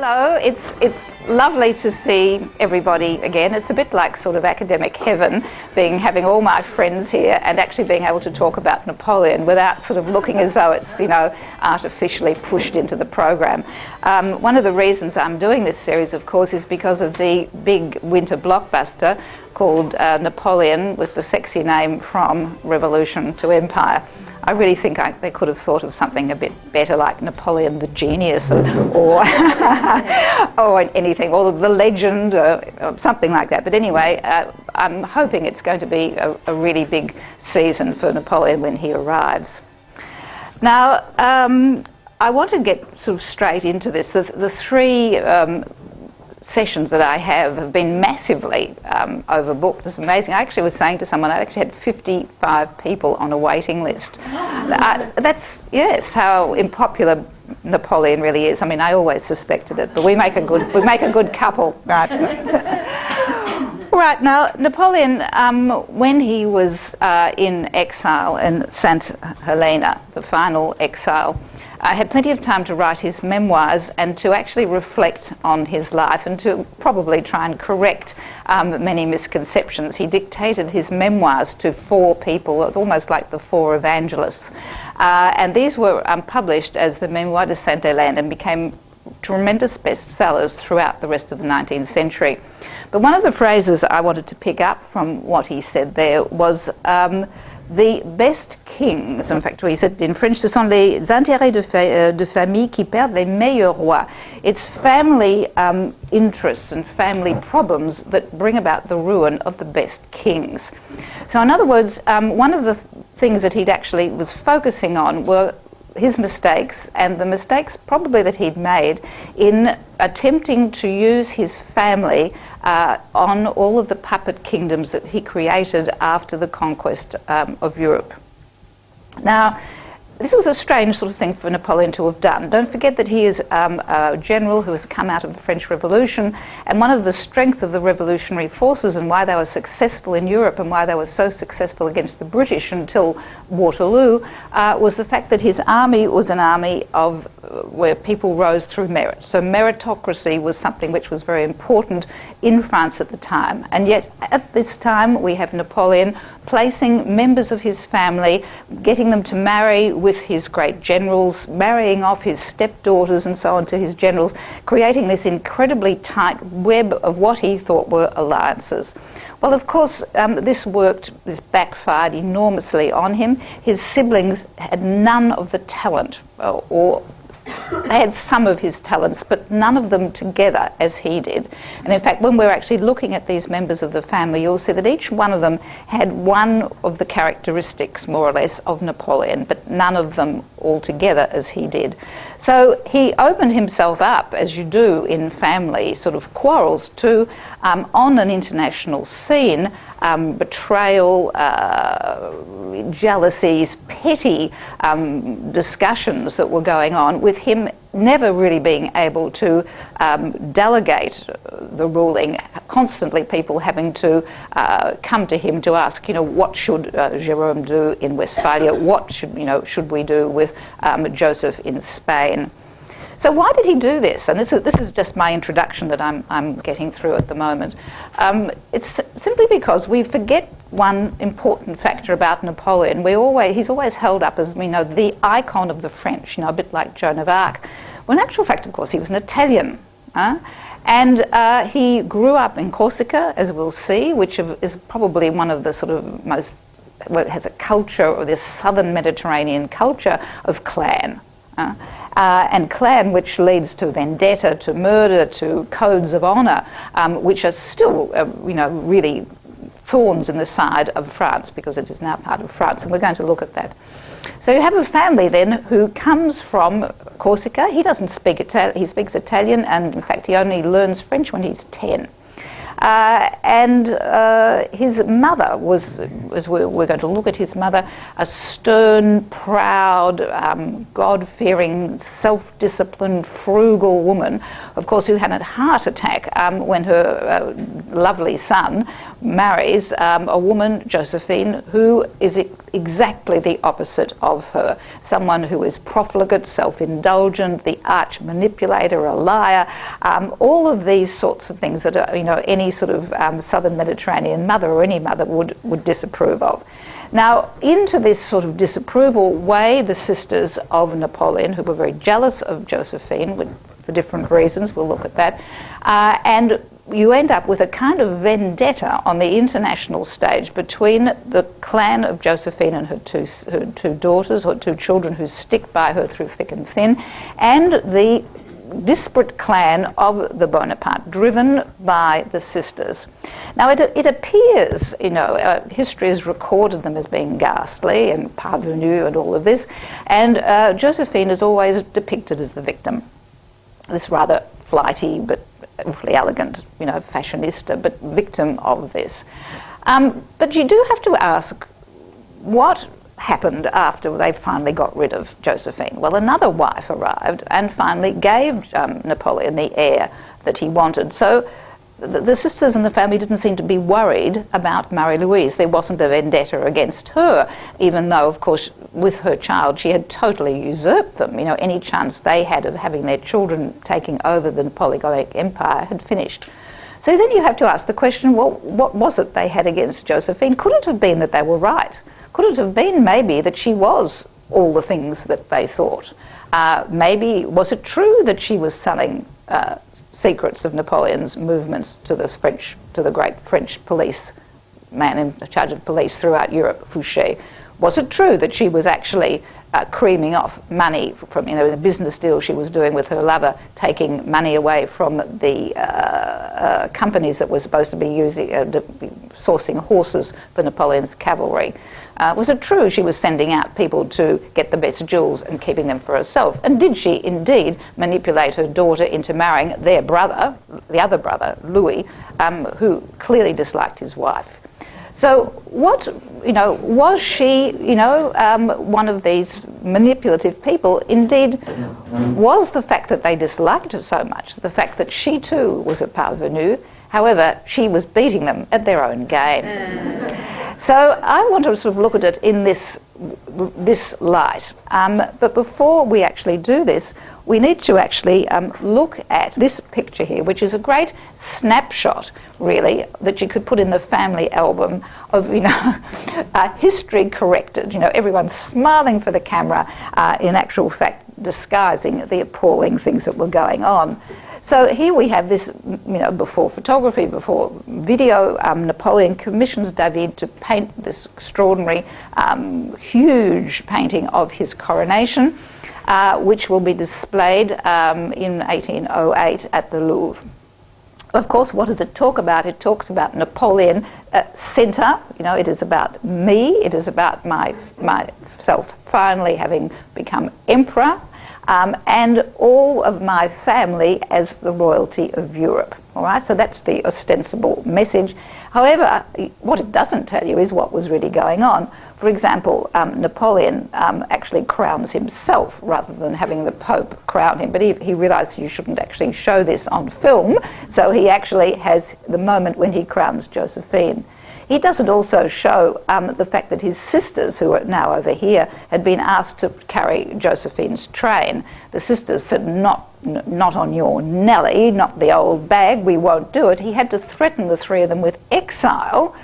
Hello, it's lovely to see everybody again. It's a bit like sort of academic heaven, having all my friends here and actually being able to talk about Napoleon without sort of looking as though it's, artificially pushed into the program. One of the reasons I'm doing this series, of course, is because of the big winter blockbuster called Napoleon, with the sexy name From Revolution to Empire. I really think they could have thought of something a bit better, like Napoleon the Genius, or or anything, or the Legend, or something like that. But anyway, I'm hoping it's going to be a really big season for Napoleon when he arrives. Now, I want to get sort of straight into this. The three sessions that I have been massively overbooked. It's amazing. I actually was saying to someone, I actually had 55 people on a waiting list. That's, yes, how unpopular Napoleon really is. I mean, I always suspected it, but we make a good couple, right? Right, now, Napoleon, when he was in exile in St. Helena, the final exile, had plenty of time to write his memoirs and to actually reflect on his life and to probably try and correct many misconceptions. He dictated his memoirs to four people, almost like the four evangelists. And these were published as the Memoirs de Sainte Hélène and became tremendous bestsellers throughout the rest of the 19th century. But one of the phrases I wanted to pick up from what he said there was the best kings, in fact, he said in French, ce sont les intérêts de famille qui perdent les meilleurs rois. It's family interests and family problems that bring about the ruin of the best kings. So in other words, one of the things that he'd actually was focusing on were his mistakes, and the mistakes probably that he'd made in attempting to use his family on all of the puppet kingdoms that he created after the conquest of Europe. Now, this was a strange sort of thing for Napoleon to have done. Don't forget that he is a general who has come out of the French Revolution, and one of the strengths of the revolutionary forces and why they were successful in Europe and why they were so successful against the British until Waterloo was the fact that his army was an army of where people rose through merit. So meritocracy was something which was very important in France at the time. And yet at this time we have Napoleon placing members of his family, getting them to marry with his great generals, marrying off his stepdaughters and so on to his generals, creating this incredibly tight web of what he thought were alliances. Well, of course, this backfired enormously on him. His siblings had none of the talent, or they had some of his talents, but none of them together as he did. And in fact, when we're actually looking at these members of the family, you'll see that each one of them had one of the characteristics, more or less, of Napoleon, but none of them all together as he did. So he opened himself up, as you do in family sort of quarrels, to on an international scene, betrayal, jealousies, petty discussions that were going on, with him never really being able to delegate the ruling, constantly people having to come to him to ask, what should Jérôme do in Westphalia? What should we do with Joseph in Spain? So why did he do this? And this is just my introduction that I'm getting through at the moment. It's simply because we forget one important factor about Napoleon. He's always held up as, the icon of the French, a bit like Joan of Arc. Well, in actual fact, of course, he was an Italian. And he grew up in Corsica, as we'll see, which is probably one of the sort of most, it has a culture, or this southern Mediterranean culture of clan. And clan, which leads to vendetta, to murder, to codes of honour, which are still, really thorns in the side of France, because it is now part of France, and we're going to look at that. So you have a family then who comes from Corsica. He doesn't speak Italian, he speaks Italian, and in fact he only learns French when he's 10. And his mother was, as we're going to look at his mother, a stern, proud, God-fearing, self-disciplined, frugal woman, of course, who had a heart attack when her lovely son marries a woman, Josephine, who is exactly the opposite of her. Someone who is profligate, self-indulgent, the arch manipulator, a liar, all of these sorts of things that are, any sort of southern Mediterranean mother or any mother would disapprove of. Now, into this sort of disapproval way, the sisters of Napoleon, who were very jealous of Josephine, for different reasons, we'll look at that, and you end up with a kind of vendetta on the international stage between the clan of Josephine and her two daughters, or two children who stick by her through thick and thin, and the disparate clan of the Bonapartes, driven by the sisters. Now, it appears, history has recorded them as being ghastly and parvenus and all of this, and Josephine is always depicted as the victim. This rather flighty but awfully elegant, fashionista, but victim of this. But you do have to ask, what happened after they finally got rid of Josephine? Well, another wife arrived and finally gave Napoleon the heir that he wanted. So the sisters and the family didn't seem to be worried about Marie-Louise. There wasn't a vendetta against her, even though, of course, with her child, she had totally usurped them. Any chance they had of having their children taking over the Napoleonic Empire had finished. So then you have to ask the question, well, what was it they had against Josephine? Could it have been that they were right? Could it have been maybe that she was all the things that they thought? Maybe was it true that she was selling secrets of Napoleon's movements to the great French police man in charge of police throughout Europe, Fouché? Was it true that she was actually creaming off money from the business deal she was doing with her lover, taking money away from the companies that were supposed to be sourcing horses for Napoleon's cavalry? Was it true she was sending out people to get the best jewels and keeping them for herself? And did she indeed manipulate her daughter into marrying their brother, the other brother, Louis, who clearly disliked his wife? So what, was she, one of these manipulative people? Indeed, was the fact that they disliked her so much, the fact that she too was a parvenu, however, she was beating them at their own game. So I want to sort of look at it in this light. But before we actually do this, we need to actually look at this picture here, which is a great snapshot, really, that you could put in the family album of, history corrected. Everyone's smiling for the camera, in actual fact disguising the appalling things that were going on. So here we have this, before photography, before video. Napoleon commissions David to paint this extraordinary, huge painting of his coronation, which will be displayed in 1808 at the Louvre. Of course, what does it talk about? It talks about Napoleon centre. It is about me. It is about myself finally having become emperor. And all of my family as the royalty of Europe. All right, so that's the ostensible message. However, what it doesn't tell you is what was really going on. For example, Napoleon actually crowns himself rather than having the Pope crown him, but he realised you shouldn't actually show this on film, so he actually has the moment when he crowns Josephine. He doesn't also show the fact that his sisters, who are now over here, had been asked to carry Josephine's train. The sisters said, not on your Nelly, not the old bag, we won't do it. He had to threaten the three of them with exile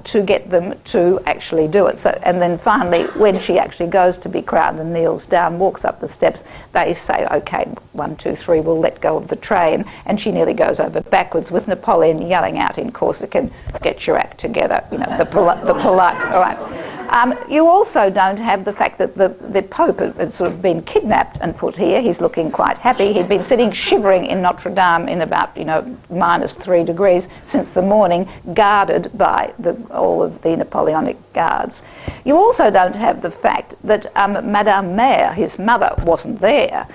to get them to actually do it. So, and then finally, when she actually goes to be crowned and kneels down, walks up the steps, they say, okay, 1, 2, 3, we'll let go of the train. And she nearly goes over backwards with Napoleon yelling out in Corsican, get your act together, the polite, all right. You also don't have the fact that the Pope had sort of been kidnapped and put here. He's looking quite happy. He'd been sitting shivering in Notre Dame in about, -3 degrees since the morning, guarded by all of the Napoleonic guards. You also don't have the fact that Madame Mère, his mother, wasn't there,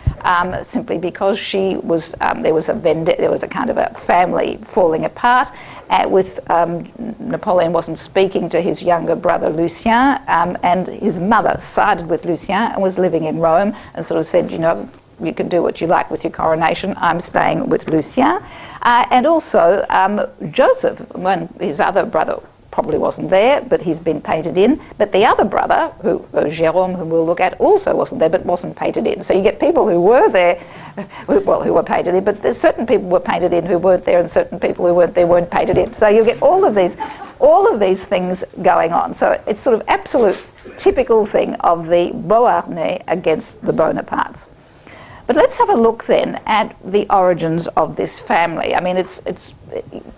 simply because she was, there was a kind of a family falling apart. With Napoleon wasn't speaking to his younger brother Lucien, and his mother sided with Lucien and was living in Rome and sort of said, you can do what you like with your coronation, I'm staying with Lucien. And also Joseph, when his other brother probably wasn't there, but he's been painted in. But the other brother, Jérôme, whom we'll look at, also wasn't there, but wasn't painted in. So you get people who were there, well, who were painted in, but there's certain people were painted in who weren't there, and certain people who weren't there weren't painted in. So you get all of these things going on. So it's sort of absolute typical thing of the Beauharnais against the Bonapartes. But let's have a look then at the origins of this family. I mean, it's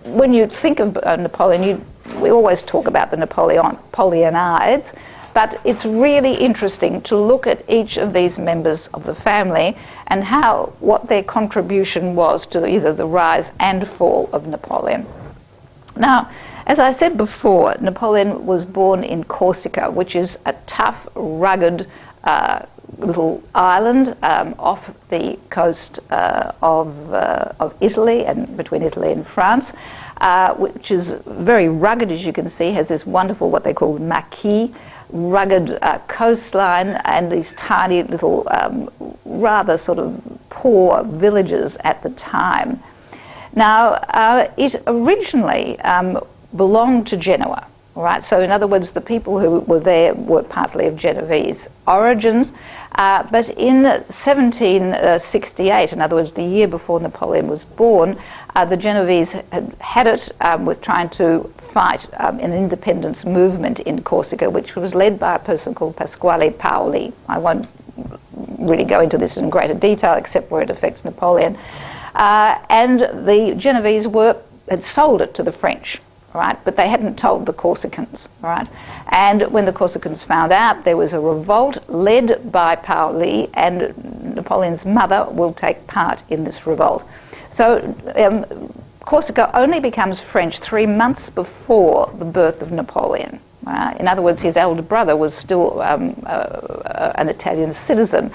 when you think of Napoleon, we always talk about the Napoleonides, but it's really interesting to look at each of these members of the family and what their contribution was to either the rise and fall of Napoleon. Now, as I said before, Napoleon was born in Corsica, which is a tough, rugged little island off the coast of Italy and between Italy and France, which is very rugged, as you can see, has this wonderful, what they call maquis, rugged coastline, and these tiny little, rather sort of poor villages at the time. Now, it originally belonged to Genoa. Right, so in other words, the people who were there were partly of Genovese origins, but in 1768, in other words, the year before Napoleon was born, the Genovese had it with trying to fight an independence movement in Corsica, which was led by a person called Pasquale Paoli. I won't really go into this in greater detail, except where it affects Napoleon. And the Genovese had sold it to the French. Right, but they hadn't told the Corsicans, right? And when the Corsicans found out, there was a revolt led by Paoli, and Napoleon's mother will take part in this revolt. So Corsica only becomes French 3 months before the birth of Napoleon. In other words, his elder brother was still an Italian citizen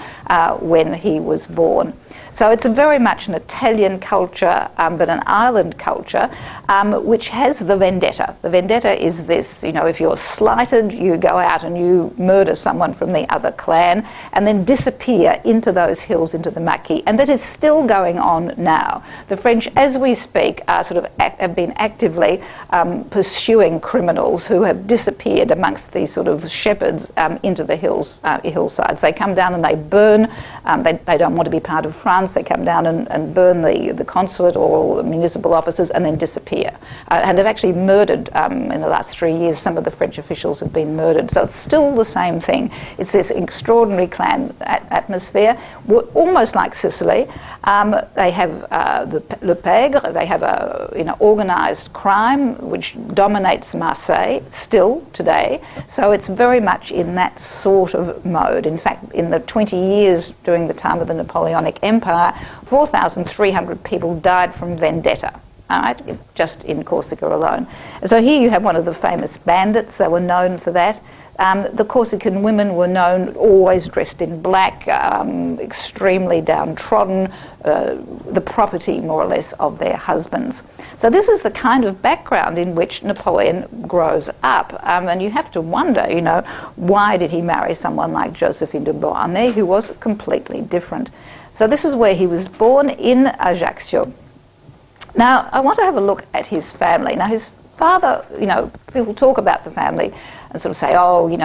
when he was born. So it's very much an Italian culture, but an island culture, which has the vendetta. The vendetta is this, if you're slighted, you go out and you murder someone from the other clan and then disappear into those hills, into the maquis. And that is still going on now. The French, as we speak, have been actively pursuing criminals who have disappeared amongst these sort of shepherds into the hillsides. They come down and they burn. They don't want to be part of France. They come down and burn the consulate or all the municipal offices and then disappear. And have actually murdered, in the last 3 years, some of the French officials have been murdered. So it's still the same thing. It's this extraordinary clan atmosphere, almost like Sicily. They have le pègre, they have organised crime which dominates Marseille still today. So it's very much in that sort of mode. In fact, in the 20 years during the time of the Napoleonic Empire, 4,300 people died from vendetta. Right, just in Corsica alone. So here you have one of the famous bandits. They were known for that. The Corsican women were known always dressed in black, extremely downtrodden, the property more or less of their husbands. So this is the kind of background in which Napoleon grows up. And you have to wonder, why did he marry someone like Josephine de Beauharnais, who was completely different? So this is where he was born, in Ajaccio. Now, I want to have a look at his family. Now, his father, people talk about the family and sort of say,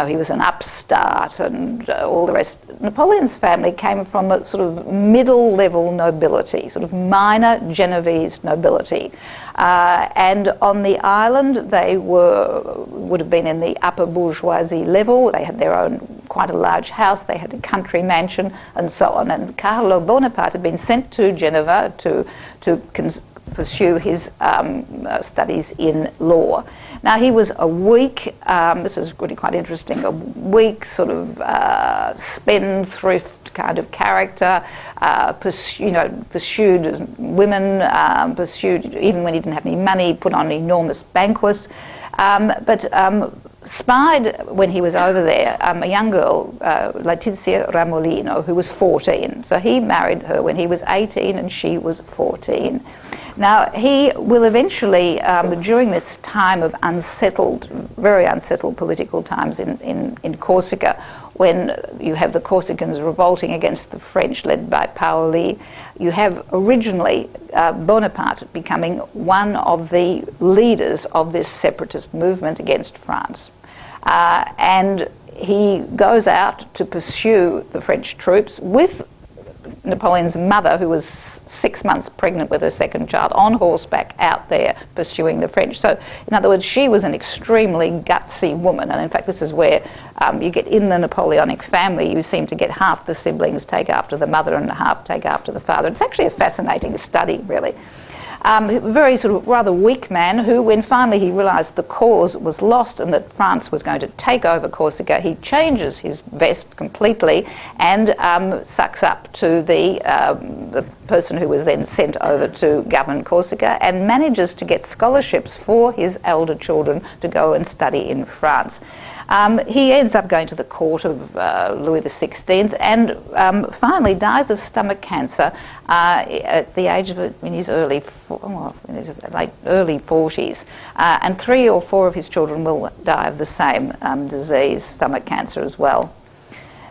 he was an upstart and all the rest. Napoleon's family came from a sort of middle-level nobility, sort of minor Genovese nobility. And on the island, they would have been in the upper bourgeoisie level. They had their own, quite a large house. They had a country mansion and so on. And Carlo Bonaparte had been sent to Geneva to pursue his studies in law. Now, he was a weak, this is really quite interesting, a weak sort of spendthrift kind of character, pursued women, pursued, even when he didn't have any money, put on enormous banquets, but spied when he was over there a young girl, Letizia Ramolino, who was 14. So he married her when he was 18 and she was 14. Now, he will eventually, during this time of very unsettled political times in Corsica, when you have the Corsicans revolting against the French led by Paoli. You have originally Bonaparte becoming one of the leaders of this separatist movement against France. And he goes out to pursue the French troops with Napoleon's mother, who was 6 months pregnant with her second child, on horseback out there pursuing the French. So, in other words, she was an extremely gutsy woman. And in fact, this is where you get in the Napoleonic family, you seem to get half the siblings take after the mother and half take after the father. It's actually a fascinating study, really. Very sort of rather weak man who, when finally he realised the cause was lost and that France was going to take over Corsica, he changes his vest completely and sucks up to the person who was then sent over to govern Corsica, and manages to get scholarships for his elder children to go and study in France. He ends up going to the court of Louis XVI and finally dies of stomach cancer at the age of, in his early 40s. And 3 or 4 of his children will die of the same disease, stomach cancer as well.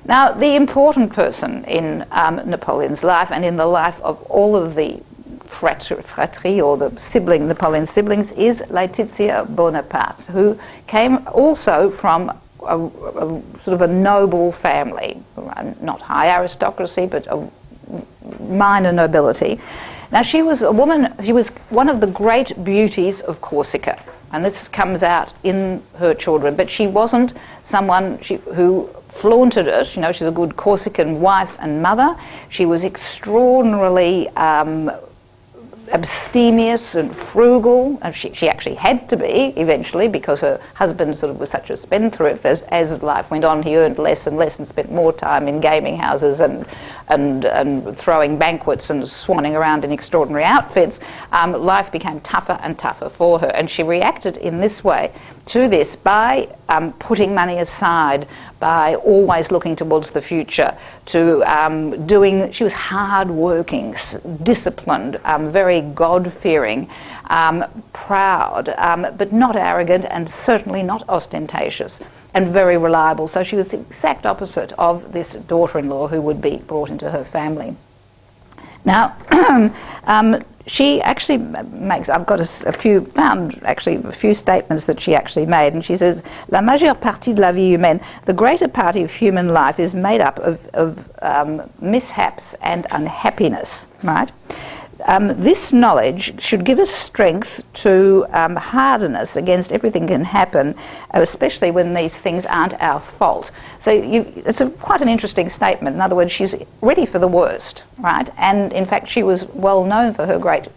Now, the important person in Napoleon's life and in the life of all of the fratrie, or the Napoleon's siblings, is Laetitia Bonaparte, who came also from a sort of a noble family, not high aristocracy, but a minor nobility. Now, she was a woman, she was one of the great beauties of Corsica, and this comes out in her children, but she wasn't someone who flaunted it. You know, she's a good Corsican wife and mother. She was extraordinarily abstemious and frugal, and she actually had to be eventually, because her husband sort of was such a spendthrift. As life went on, he earned less and less and spent more time in gaming houses and throwing banquets and swanning around in extraordinary outfits. Life became tougher and tougher for her, and she reacted in this way to this by putting money aside, by always looking towards the future, to she was hard-working, disciplined, very God-fearing, proud, but not arrogant and certainly not ostentatious, and very reliable. So she was the exact opposite of this daughter-in-law who would be brought into her family. Now, she actually makes, I've got a few statements that she actually made, and she says, "La majeure partie de la vie humaine," the greater part of human life is made up of mishaps and unhappiness, right? This knowledge should give us strength to harden us against everything can happen, especially when these things aren't our fault. So it's quite an interesting statement. In other words, she's ready for the worst, right? And in fact, she was well known for her great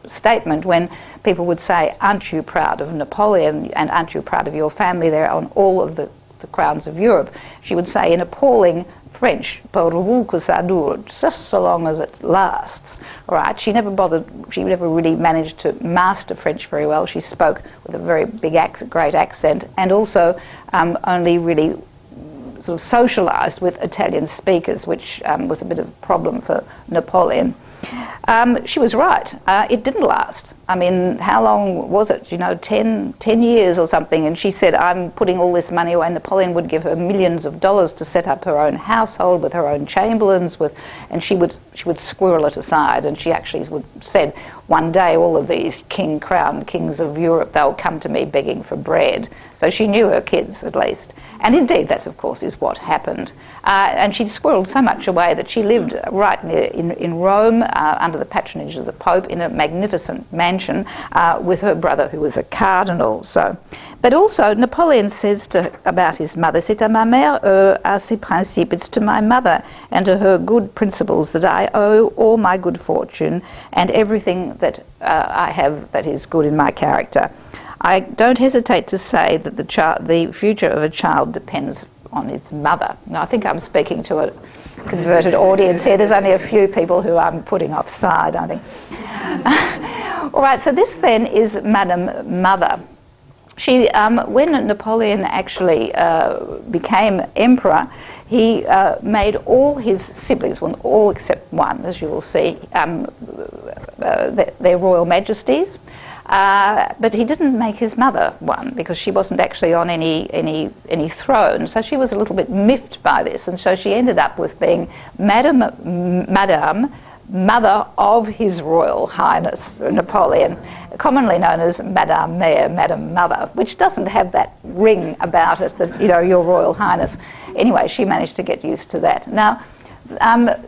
statement when people would say, "Aren't you proud of Napoleon, and aren't you proud of your family there on all of the crowns of Europe?" She would say in appalling French, "Pourvu que ça dure," just so long as it lasts. Right? She never really managed to master French very well. She spoke with a very big great accent, and also only really sort of socialised with Italian speakers, which was a bit of a problem for Napoleon. She was right. It didn't last. I mean, how long was it? 10 years or something. And she said, "I'm putting all this money away." Napoleon would give her millions of dollars to set up her own household with her own chamberlains, and she would squirrel it aside. And she actually said, "One day all of these crowned kings of Europe, they'll come to me begging for bread." So she knew her kids, at least. And indeed, that, of course, is what happened. And she squirreled so much away that she lived right near in Rome under the patronage of the Pope in a magnificent mansion with her brother, who was a cardinal. But also, Napoleon says about his mother, "C'est à ma mère à ses principes." It's to my mother and to her good principles that I owe all my good fortune and everything that I have that is good in my character. I don't hesitate to say that the future of a child depends on its mother. Now, I think I'm speaking to a converted audience here. There's only a few people who I'm putting offside, I think. All right, so this then is Madame Mother. She, when Napoleon actually became emperor, he made all his siblings, well, all except one, as you will see, their royal majesties. But he didn't make his mother one because she wasn't actually on any throne. So she was a little bit miffed by this, and so she ended up with being Madame, Mother of His Royal Highness Napoleon, commonly known as Madame Mère, Madame Mother, which doesn't have that ring about it that, Your Royal Highness. Anyway, she managed to get used to that. Now,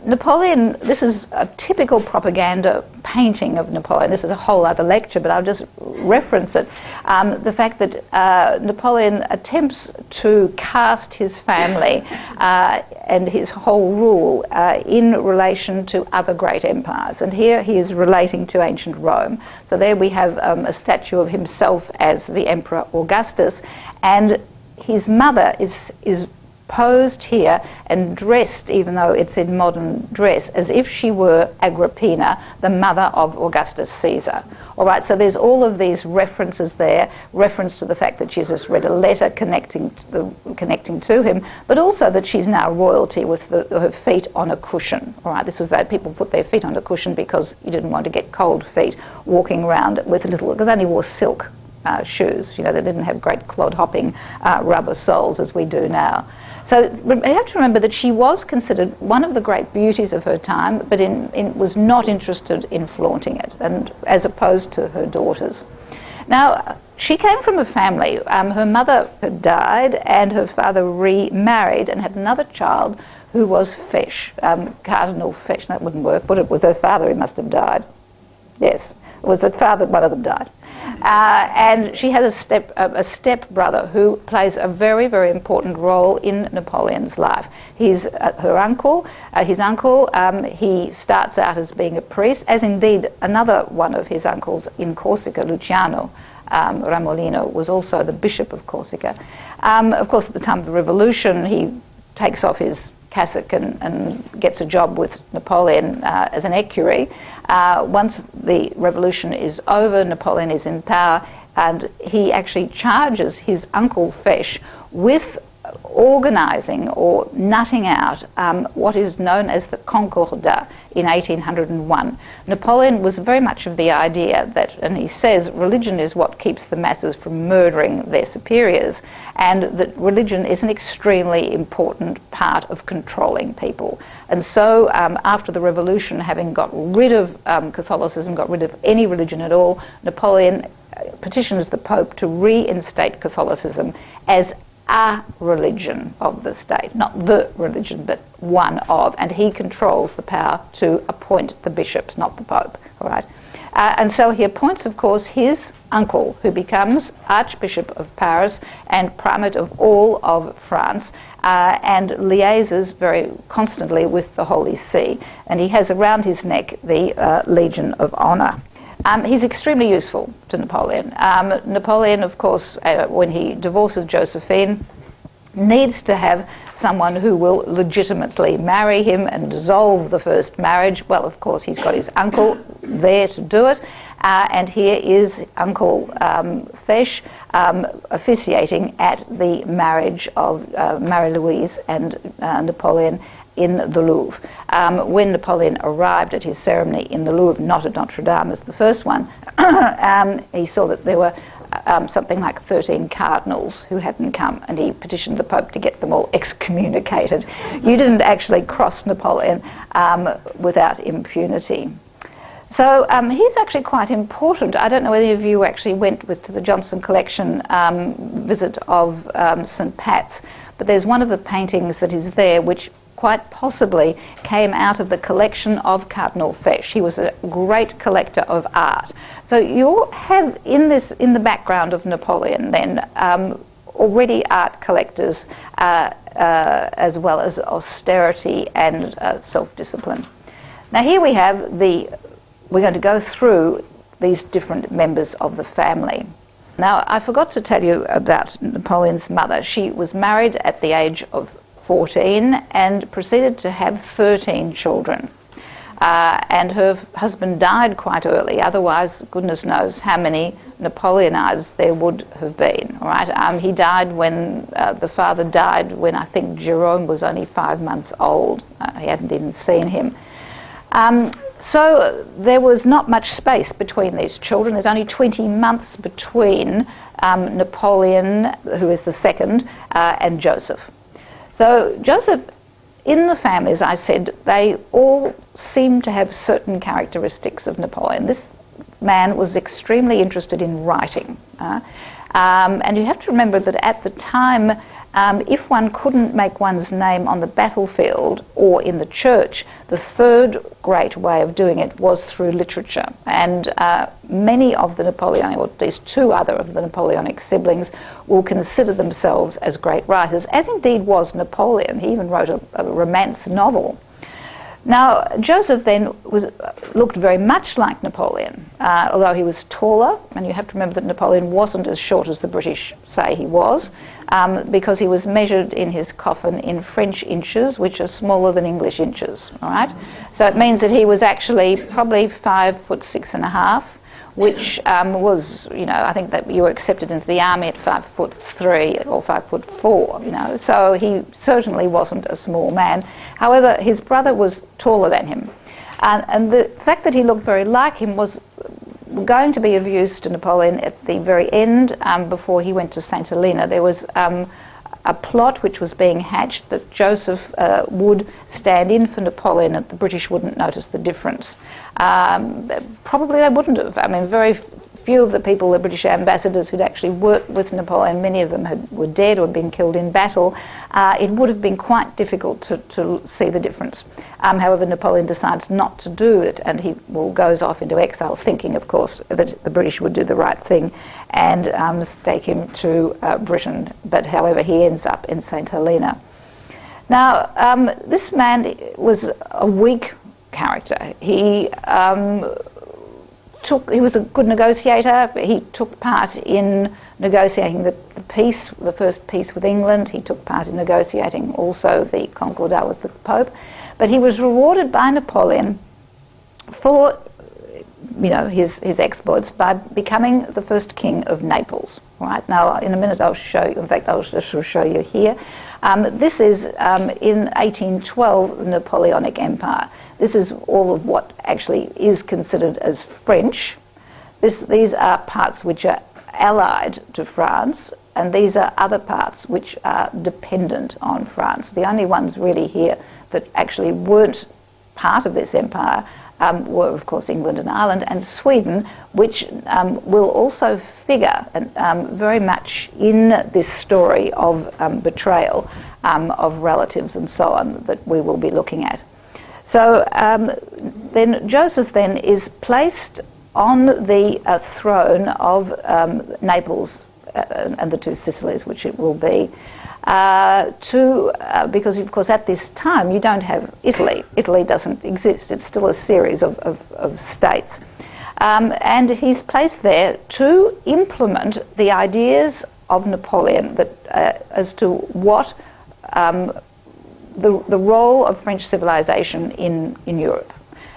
Napoleon, this is a typical propaganda painting of Napoleon. This is a whole other lecture, but I'll just reference it. The fact that Napoleon attempts to cast his family and his whole rule in relation to other great empires. And here he is relating to ancient Rome. So there we have a statue of himself as the Emperor Augustus, and his mother is posed here and dressed, even though it's in modern dress, as if she were Agrippina, the mother of Augustus Caesar. All right, so there's all of these references there, reference to the fact that she's just read a letter connecting to him, but also that she's now royalty with her feet on a cushion. All right, this was that people put their feet on a cushion because you didn't want to get cold feet walking around with little, because they only wore silk shoes. They didn't have great clod-hopping rubber soles as we do now. So you have to remember that she was considered one of the great beauties of her time, but was not interested in flaunting it, and as opposed to her daughters. Now, she came from a family. Her mother had died, and her father remarried and had another child who was Fesch, Cardinal Fesch. That wouldn't work, but it was her father who must have died. Yes, it was the father, one of them died. And she has a step brother who plays a very, very important role in Napoleon's life. He's her uncle. His uncle, he starts out as being a priest, as indeed another one of his uncles in Corsica, Luciano Ramolino, was also the Bishop of Corsica. Of course, at the time of the Revolution, he takes off his cassock and gets a job with Napoleon as an equerry. Once the revolution is over, Napoleon is in power, and he actually charges his uncle Fesch with organising or nutting out what is known as the Concordat in 1801. Napoleon was very much of the idea that, and he says, religion is what keeps the masses from murdering their superiors, and that religion is an extremely important part of controlling people. And so after the revolution, having got rid of Catholicism, got rid of any religion at all, Napoleon petitions the Pope to reinstate Catholicism as a religion of the state, not the religion, but one of, and he controls the power to appoint the bishops, not the Pope, all right? And so he appoints, of course, his uncle, who becomes Archbishop of Paris and Primate of all of France, and liaises very constantly with the Holy See, and he has around his neck the Legion of Honour. He's extremely useful to Napoleon. Napoleon, of course, when he divorces Josephine, needs to have someone who will legitimately marry him and dissolve the first marriage. Well, of course, he's got his uncle there to do it. And here is Uncle Fesch officiating at the marriage of Marie-Louise and Napoleon in the Louvre. When Napoleon arrived at his ceremony in the Louvre, not at Notre Dame as the first one, he saw that there were something like 13 cardinals who hadn't come, and he petitioned the Pope to get them all excommunicated. You didn't actually cross Napoleon without impunity. So he's actually quite important. I don't know whether any of you actually went to the Johnson Collection visit of St. Pat's, but there's one of the paintings that is there which quite possibly came out of the collection of Cardinal Fesch. He was a great collector of art. So you have in the background of Napoleon then already art collectors as well as austerity and self-discipline. Now here we have we're going to go through these different members of the family. Now I forgot to tell you about Napoleon's mother. She was married at the age of 14 and proceeded to have 13 children. And her husband died quite early, otherwise goodness knows how many Napoleonides there would have been. All right? He died when, the father died when I think Jerome was only 5 months old. He hadn't even seen him. So there was not much space between these children. There's only 20 months between Napoleon, who is the second, and Joseph. So Joseph, in the family, as I said, they all seem to have certain characteristics of Napoleon. This man was extremely interested in writing. And you have to remember that at the time, if one couldn't make one's name on the battlefield or in the church, the third great way of doing it was through literature. And many of the Napoleonic, or at least two other of the Napoleonic siblings, will consider themselves as great writers, as indeed was Napoleon. He even wrote a romance novel. Now, Joseph then looked very much like Napoleon, although he was taller, and you have to remember that Napoleon wasn't as short as the British say he was, because he was measured in his coffin in French inches, which are smaller than English inches, all right? So it means that he was actually probably 5'6½", which was, I think that you were accepted into the army at 5'3" or 5'4", so he certainly wasn't a small man. However, his brother was taller than him. And the fact that he looked very like him was going to be of use to Napoleon at the very end, before he went to St. Helena. There was a plot which was being hatched that Joseph would stand in for Napoleon and the British wouldn't notice the difference. Probably they wouldn't have. I mean, very few of the people, the British ambassadors who'd actually worked with Napoleon, many of them were dead or had been killed in battle. It would have been quite difficult to see the difference. However, Napoleon decides not to do it, and he goes off into exile, thinking, of course, that the British would do the right thing and take him to Britain. But however, he ends up in St. Helena. Now, this man was a weak character. He was a good negotiator. He took part in negotiating the peace, the first peace with England. He took part in negotiating also the Concordat with the Pope. But he was rewarded by Napoleon for his exploits by becoming the first king of Naples. Right now, in a minute, I'll show you. In fact, I'll just show you here. This is in 1812, the Napoleonic Empire. This is all of what actually is considered as French. These are parts which are allied to France, and these are other parts which are dependent on France. The only ones really here that actually weren't part of this empire were, of course, England and Ireland, and Sweden, which will also figure very much in this story of betrayal of relatives and so on that we will be looking at. So then Joseph then is placed on the throne of Naples and the two Sicilies, which it will be, because of course at this time you don't have Italy. Italy doesn't exist. It's still a series of states. And he's placed there to implement the ideas of Napoleon that, as to what the role of French civilization in Europe.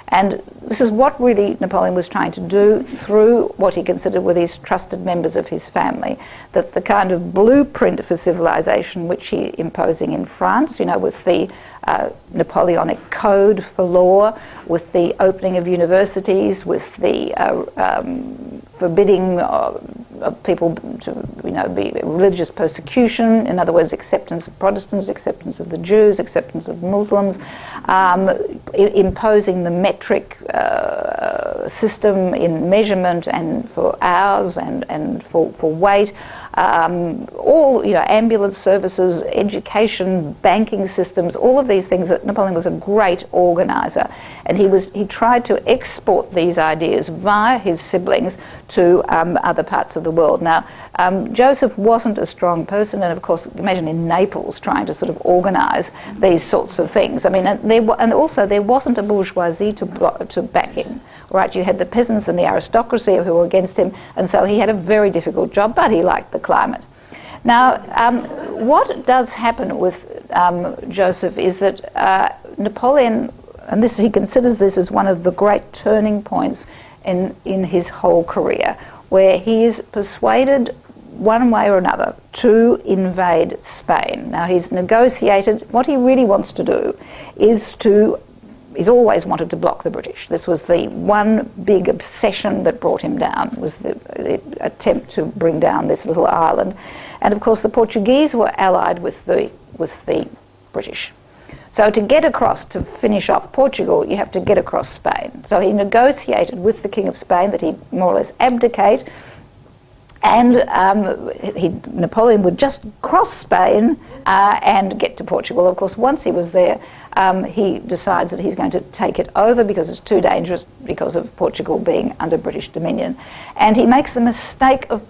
And this is what really Napoleon was trying to do through what he considered were these trusted members of his family, that the kind of blueprint for civilization which he imposing in France, with the Napoleonic code for law, with the opening of universities, with the forbidding of people to be religious persecution, in other words, acceptance of Protestants, acceptance of the Jews, acceptance of Muslims, imposing the metric system in measurement and for hours and for weight, all ambulance services, education, banking systems, all of these things. That Napoleon was a great organizer, and he tried to export these ideas via his siblings to other parts of the world. Now, Joseph wasn't a strong person, and of course, imagine in Naples trying to sort of organize these sorts of things. I mean, and also there wasn't a bourgeoisie to back him. Right, you had the peasants and the aristocracy who were against him, and so he had a very difficult job, but he liked the climate. Now, what does happen with Joseph is that Napoleon, and he considers this as one of the great turning points in his whole career, where he is persuaded one way or another to invade Spain. Now, he's negotiated. What he really wants to do is to he's always wanted to block the British. This was the one big obsession that brought him down, was the attempt to bring down this little island. And of course the Portuguese were allied with the British. So to get across, to finish off Portugal, you have to get across Spain. So he negotiated with the King of Spain that he more or less abdicate, and Napoleon would just cross Spain and get to Portugal. Of course, once he was there, he decides that he's going to take it over because it's too dangerous because of Portugal being under British dominion. And he makes the mistake of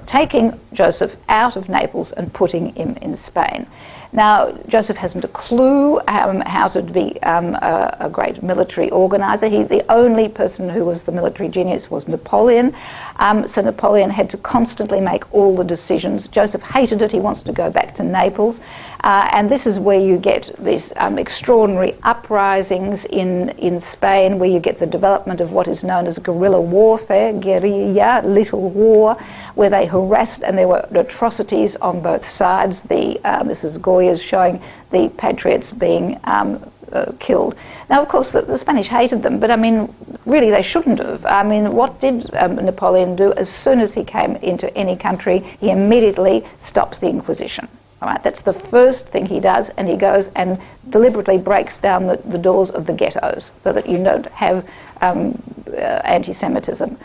taking Joseph out of Naples and putting him in Spain. Now, Joseph hasn't a clue how to be a great military organiser. The only person who was the military genius was Napoleon. So Napoleon had to constantly make all the decisions. Joseph hated it. He wants to go back to Naples. And this is where you get these extraordinary uprisings in Spain, where you get the development of what is known as guerrilla warfare, guerrilla, little war, where they harassed, and there were atrocities on both sides. This is Goya's showing the patriots being killed. Now, of course, the Spanish hated them, but I mean, really they shouldn't have. I mean, what did Napoleon do? As soon as he came into any country, he immediately stops the Inquisition. All right, that's the first thing he does, and he goes and deliberately breaks down the doors of the ghettos so that you don't have anti-Semitism.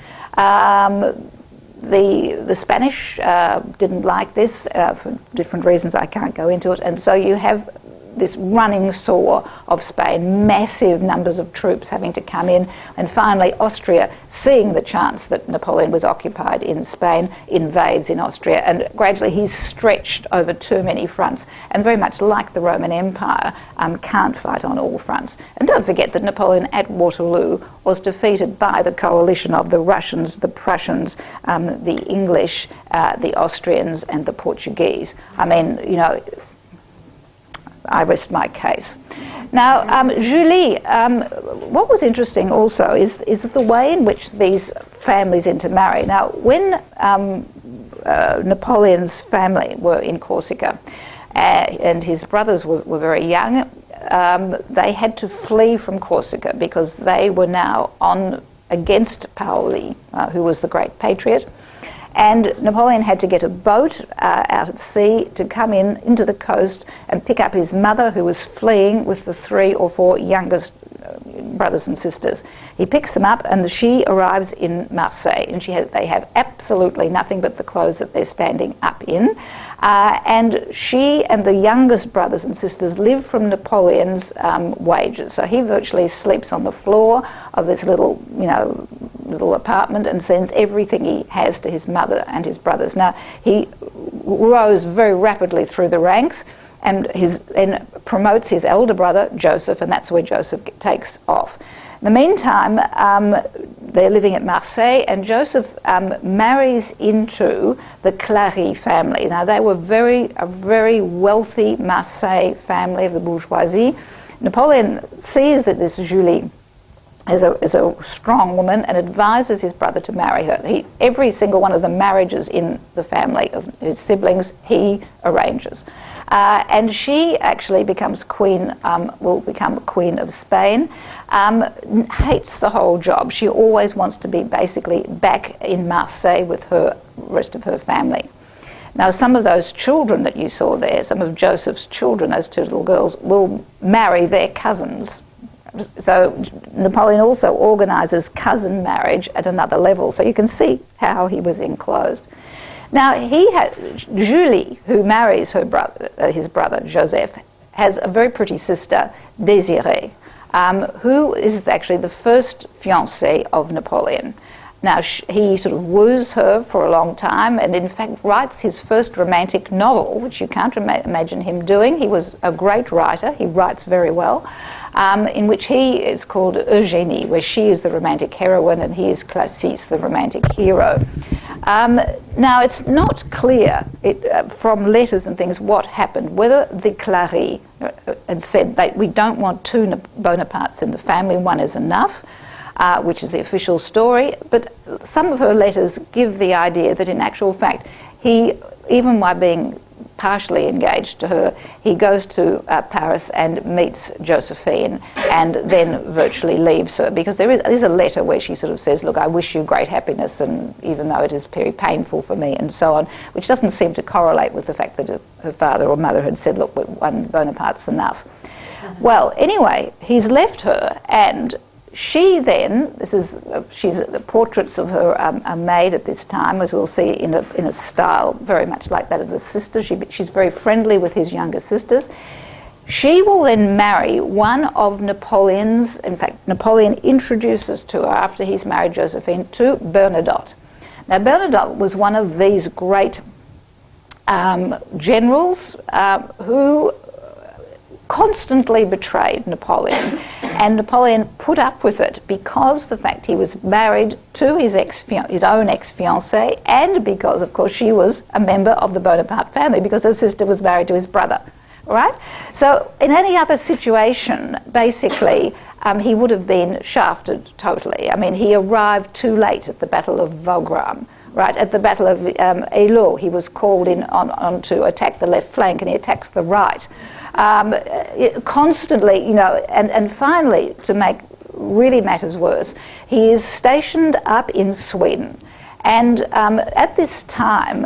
The Spanish didn't like this for different reasons. I can't go into it, and so you have this running sore of Spain, massive numbers of troops having to come in, and finally Austria, seeing the chance that Napoleon was occupied in Spain, invades in Austria, and gradually he's stretched over too many fronts, and very much like the Roman Empire, can't fight on all fronts. And don't forget that Napoleon at Waterloo was defeated by the coalition of the Russians, the Prussians, the English, the Austrians, and the Portuguese. I mean, you know, I rest my case. Now, Julie, what was interesting also is the way in which these families intermarry. Now, when Napoleon's family were in Corsica and his brothers were very young, they had to flee from Corsica because they were now against Paoli, who was the great patriot. And Napoleon had to get a boat out at sea to come into the coast and pick up his mother, who was fleeing with the 3 or 4 youngest brothers and sisters. He picks them up, and she arrives in Marseille, and they have absolutely nothing but the clothes that they're standing up in. And she and the youngest brothers and sisters live from Napoleon's wages. So he virtually sleeps on the floor of this little apartment and sends everything he has to his mother and his brothers. Now, he rose very rapidly through the ranks and promotes his elder brother, Joseph, and that's where Joseph takes off. In the meantime, they're living at Marseille, and Joseph marries into the Clary family. Now, they were a very wealthy Marseille family of the bourgeoisie. Napoleon sees that this Julie is a strong woman and advises his brother to marry her. Every single one of the marriages in the family of his siblings, he arranges. And she actually becomes will become queen of Spain. Hates the whole job. She always wants to be basically back in Marseille with the rest of her family. Now, some of those children that you saw there, some of Joseph's children, those 2 little girls, will marry their cousins. So Napoleon also organises cousin marriage at another level. So you can see how he was enclosed. Now, Julie, who marries his brother Joseph, has a very pretty sister, Désirée, who is actually the first fiancée of Napoleon. Now, he sort of woos her for a long time and, in fact, writes his first romantic novel, which you can't imagine him doing. He was a great writer. He writes very well, in which he is called Eugénie, where she is the romantic heroine and he is Classis, the romantic hero. Now, it's not clear from letters and things what happened, whether the Clary had said that we don't want 2 Bonapartes in the family, one is enough, which is the official story, but some of her letters give the idea that in actual fact he, even while being partially engaged to her. He goes to Paris and meets Josephine and then virtually leaves her, because there is a letter where she sort of says, look, I wish you great happiness, and even though it is very painful for me, and so on, which doesn't seem to correlate with the fact that her father or mother had said, look, one Bonaparte's enough. Well, anyway, he's left her, and she then, she's the portraits of her are made at this time, as we'll see, in a style very much like that of the sister. She's very friendly with his younger sisters. She will then marry one of Napoleon's, in fact, Napoleon introduces to her, after he's married Josephine, to Bernadotte. Now, Bernadotte was one of these great generals who constantly betrayed Napoleon, and Napoleon put up with it because the fact he was married to his own ex-fiancée, and because, of course, she was a member of the Bonaparte family, because her sister was married to his brother, right? So in any other situation, basically, he would have been shafted totally. I mean, he arrived too late at the Battle of Wagram. Right, at the Battle of Eylau, he was called in on to attack the left flank, and he attacks the right. Constantly, you know, and finally, to make really matters worse, he is stationed up in Sweden. And at this time,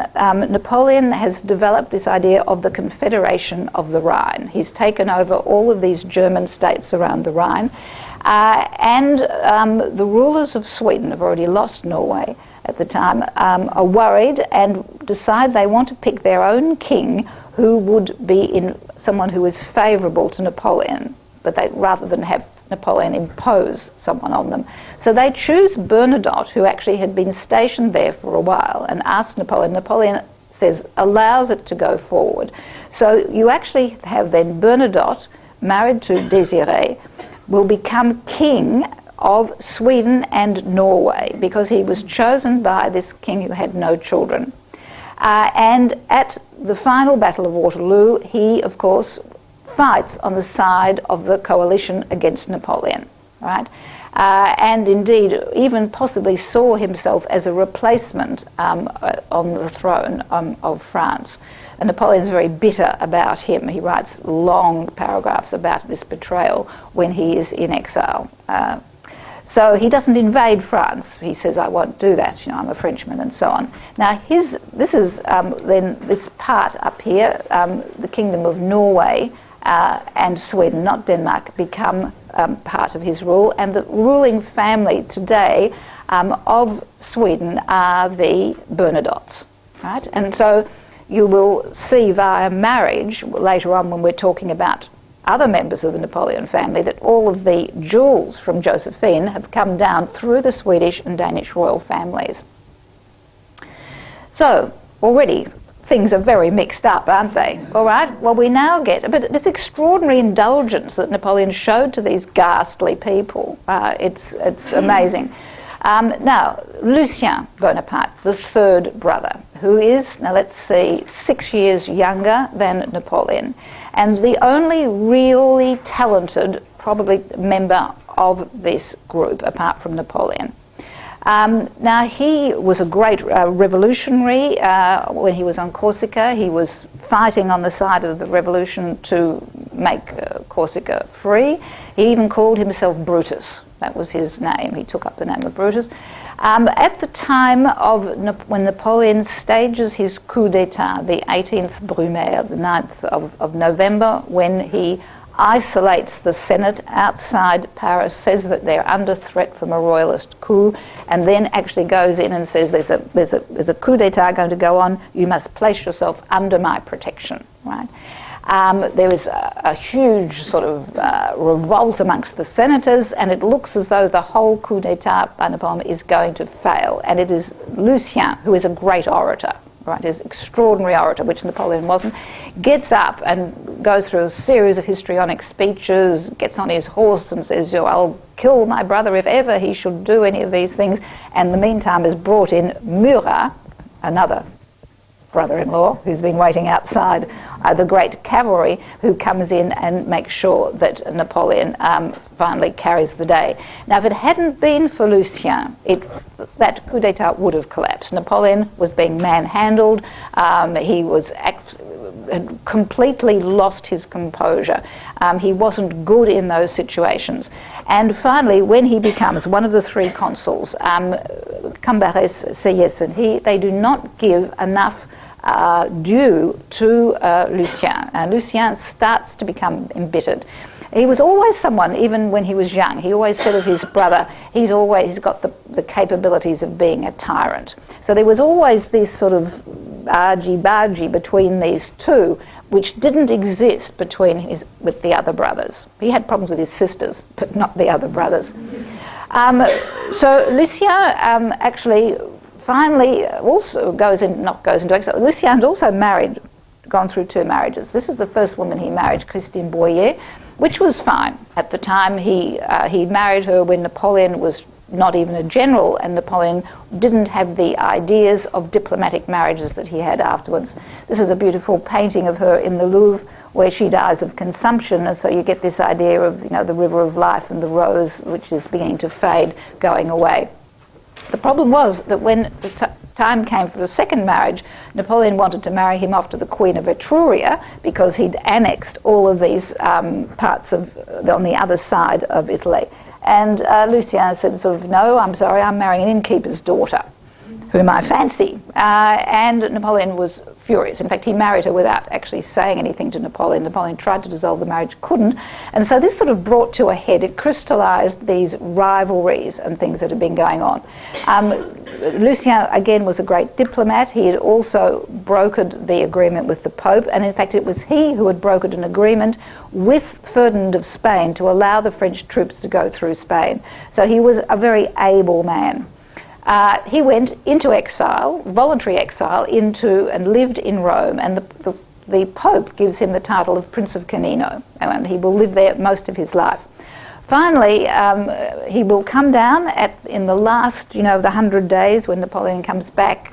Napoleon has developed this idea of the Confederation of the Rhine. He's taken over all of these German states around the Rhine, and the rulers of Sweden have already lost Norway at the time, are worried and decide they want to pick their own king, who would be someone who is favourable to Napoleon, but rather than have Napoleon impose someone on them. So they choose Bernadotte, who actually had been stationed there for a while, and ask Napoleon. Napoleon allows it to go forward. So you actually have then Bernadotte, married to Désirée, will become king of Sweden and Norway, because he was chosen by this king who had no children. And at the final Battle of Waterloo, he, of course, fights on the side of the coalition against Napoleon, right? And indeed, even possibly saw himself as a replacement on the throne of France. And Napoleon's very bitter about him. He writes long paragraphs about this betrayal when he is in exile. So he doesn't invade France. He says, I won't do that, you know, I'm a Frenchman, and so on. Now, this is then this part up here, the Kingdom of Norway and Sweden, not Denmark, become part of his rule. And the ruling family today of Sweden are the Bernadottes, right? And so you will see via marriage later on, when we're talking about other members of the Napoleon family, that all of the jewels from Josephine have come down through the Swedish and Danish royal families. So already things are very mixed up, aren't they? All right, well, we now get this extraordinary indulgence that Napoleon showed to these ghastly people. It's amazing. Now, Lucien Bonaparte, the third brother, who is, now let's see, 6 years younger than Napoleon, and the only really talented, probably, member of this group, apart from Napoleon. Now, he was a great revolutionary. When he was on Corsica, he was fighting on the side of the revolution to make Corsica free. He even called himself Brutus. That was his name. He took up the name of Brutus. At the time of when Napoleon stages his coup d'etat, the 18th Brumaire, the 9th of November, when he isolates the Senate outside Paris, says that they're under threat from a royalist coup, and then actually goes in and says there's a coup d'etat going to go on, you must place yourself under my protection, right? There is a huge sort of revolt amongst the senators, and it looks as though the whole coup d'etat by Napoleon is going to fail. And it is Lucien, who is a great orator, right, is extraordinary orator, which Napoleon wasn't, gets up and goes through a series of histrionic speeches, gets on his horse and says, I'll kill my brother if ever he should do any of these things. And in the meantime has brought in Murat, another brother-in-law who's been waiting outside, the great cavalry, who comes in and makes sure that Napoleon finally carries the day. Now, if it hadn't been for Lucien, that coup d'etat would have collapsed. Napoleon was being manhandled. He was had completely lost his composure. He wasn't good in those situations. And finally, when he becomes one of the three consuls, Cambares, Seyès, and they do not give enough due to Lucien. And Lucien starts to become embittered. He was always someone, even when he was young, he always said of his brother, he's got the capabilities of being a tyrant. So there was always this sort of argy-bargy between these two, which didn't exist with the other brothers. He had problems with his sisters, but not the other brothers. So Lucien actually finally also goes into exile. Lucien's also gone through two marriages. This is the first woman he married, Christine Boyer, which was fine. At the time, he married her when Napoleon was not even a general, and Napoleon didn't have the ideas of diplomatic marriages that he had afterwards. This is a beautiful painting of her in the Louvre, where she dies of consumption, and so you get this idea of, the river of life and the rose, which is beginning to fade, going away. The problem was that when the time came for the second marriage, Napoleon wanted to marry him off to the Queen of Etruria because he'd annexed all of these parts on the other side of Italy. And Lucien said no, I'm sorry, I'm marrying an innkeeper's daughter, whom I fancy. And Napoleon was furious. In fact, he married her without actually saying anything to Napoleon. Napoleon tried to dissolve the marriage, couldn't. And so this sort of brought to a head, it crystallised these rivalries and things that had been going on. Lucien, again, was a great diplomat. He had also brokered the agreement with the Pope, and in fact it was he who had brokered an agreement with Ferdinand of Spain to allow the French troops to go through Spain. So he was a very able man. He went into exile, voluntary exile, and lived in Rome, and the Pope gives him the title of Prince of Canino, and he will live there most of his life. Finally, he will come down in the last, the 100 days when Napoleon comes back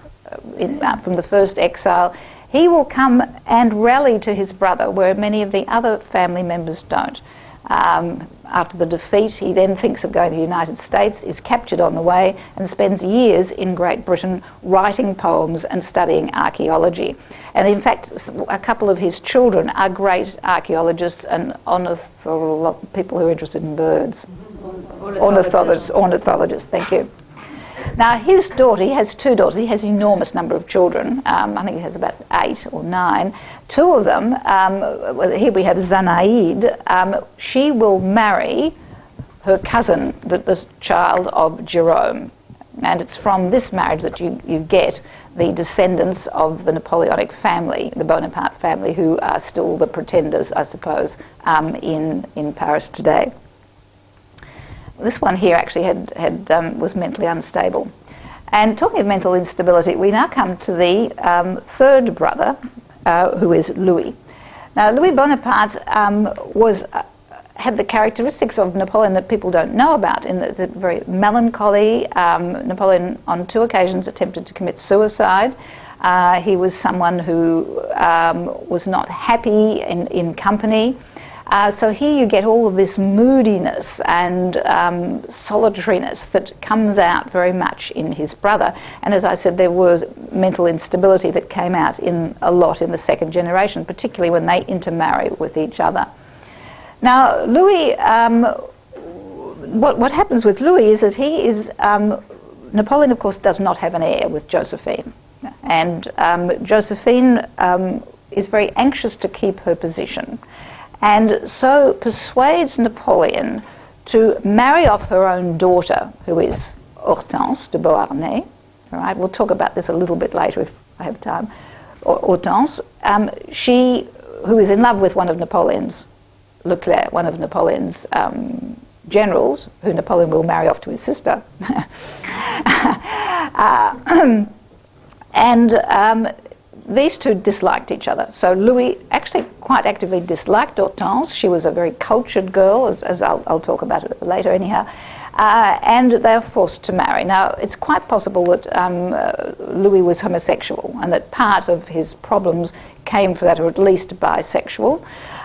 from the first exile. He will come and rally to his brother, where many of the other family members don't. After the defeat, he then thinks of going to the United States, is captured on the way, and spends years in Great Britain writing poems and studying archaeology. And in fact, a couple of his children are great archaeologists and people who are interested in birds. Ornithologists, thank you. Now, his daughter, he has two daughters. He has an enormous number of children. I think he has about 8 or 9. Two of them, here we have Zanaïde. She will marry her cousin, the child of Jerome. And it's from this marriage that you get the descendants of the Napoleonic family, the Bonaparte family, who are still the pretenders, I suppose, in Paris today. This one here actually was mentally unstable. And talking of mental instability, we now come to the third brother, who is Louis. Now, Louis Bonaparte had the characteristics of Napoleon that people don't know about, in that very melancholy. Napoleon, on 2 occasions, attempted to commit suicide. He was someone who was not happy in company. So here you get all of this moodiness and solitariness that comes out very much in his brother. And as I said, there was mental instability that came out a lot in the second generation, particularly when they intermarry with each other. Now, Louis, what happens with Louis is that he is, Napoleon, of course, does not have an heir with Josephine. And Josephine is very anxious to keep her position, and so persuades Napoleon to marry off her own daughter, who is Hortense de Beauharnais. All right, we'll talk about this a little bit later if I have time. Hortense, who is in love with one of Napoleon's, Leclerc, one of Napoleon's generals, who Napoleon will marry off to his sister. These two disliked each other. So Louis actually quite actively disliked Hortense. She was a very cultured girl, as I'll talk about it later anyhow. And they're forced to marry. Now, it's quite possible that Louis was homosexual, and that part of his problems came from that, or at least bisexual.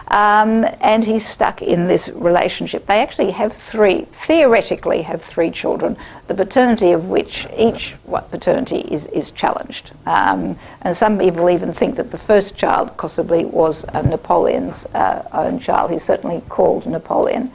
And he's stuck in this relationship. They actually theoretically have three children, the paternity of which paternity is challenged. And some people even think that the first child possibly was Napoleon's own child. He's certainly called Napoleon.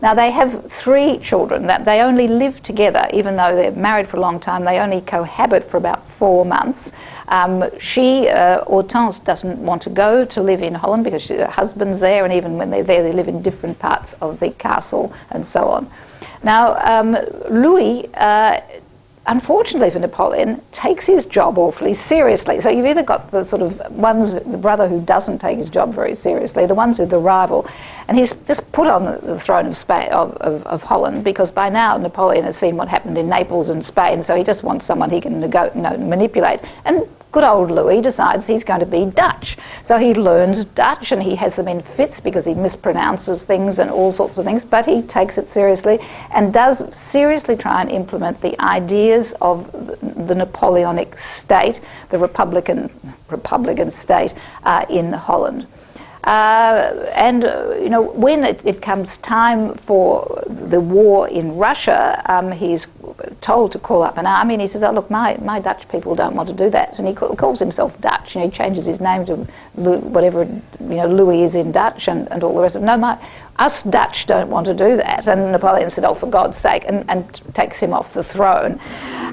Now, they have three children that they only live together, even though they're married for a long time. They only cohabit for about 4 months. Hortense, doesn't want to go to live in Holland because her husband's there, and even when they're there, they live in different parts of the castle and so on. Now, Louis, unfortunately for Napoleon, takes his job awfully seriously. So you've either got the sort of the brother who doesn't take his job very seriously, the ones with the rival, and he's just put on the throne of Spain, of Holland, because by now Napoleon has seen what happened in Naples and Spain, so he just wants someone he can manipulate. And good old Louis decides he's going to be Dutch. So he learns Dutch, and he has them in fits because he mispronounces things and all sorts of things, but he takes it seriously and does seriously try and implement the ideas of the Napoleonic state, the Republican state in Holland. When it comes time for the war in Russia, he's told to call up an army, and he says, "Oh, look, my Dutch people don't want to do that." And he calls himself Dutch, and he changes his name to whatever Louis is in Dutch, and all the rest of it. Us Dutch don't want to do that. And Napoleon said, "Oh, for God's sake," and takes him off the throne.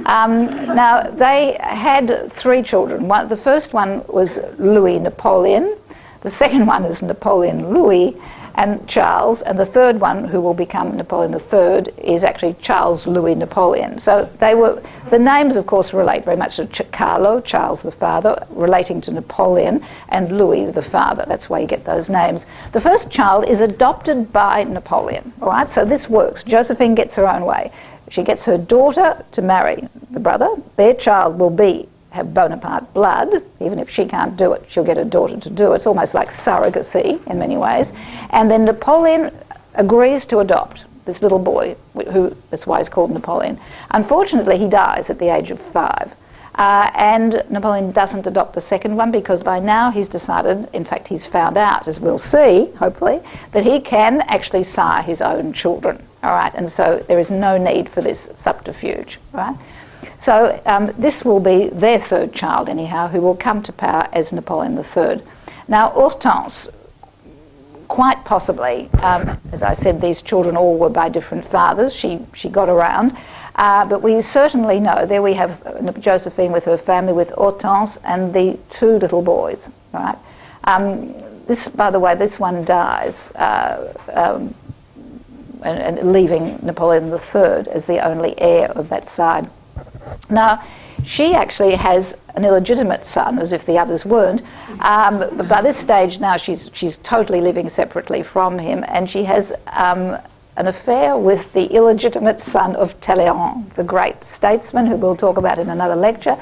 Now, they had three children. The first one was Louis Napoleon. The second one is Napoleon Louis and Charles, and the third one, who will become Napoleon III, is actually Charles Louis Napoleon. So the names, of course, relate very much to Carlo, Charles the father, relating to Napoleon, and Louis the father. That's why you get those names. The first child is adopted by Napoleon, all right? So this works. Josephine gets her own way. She gets her daughter to marry the brother. Their child will have Bonaparte blood. Even if she can't do it, she'll get her daughter to do it. It's almost like surrogacy in many ways. And then Napoleon agrees to adopt this little boy, that's why he's called Napoleon. Unfortunately, he dies at the age of 5. And Napoleon doesn't adopt the second one because by now he's decided, in fact he's found out, as we'll see, hopefully, that he can actually sire his own children. All right, and so there is no need for this subterfuge, right? So this will be their third child, anyhow, who will come to power as Napoleon III. Now, Hortense, quite possibly, as I said, these children all were by different fathers. She got around. But we certainly know, there we have Josephine with her family, with Hortense and the two little boys, right? This, by the way, this one dies, and leaving Napoleon III as the only heir of that side. Now, she actually has an illegitimate son, as if the others weren't. But by this stage now, she's totally living separately from him, and she has an affair with the illegitimate son of Talleyrand, the great statesman who we'll talk about in another lecture.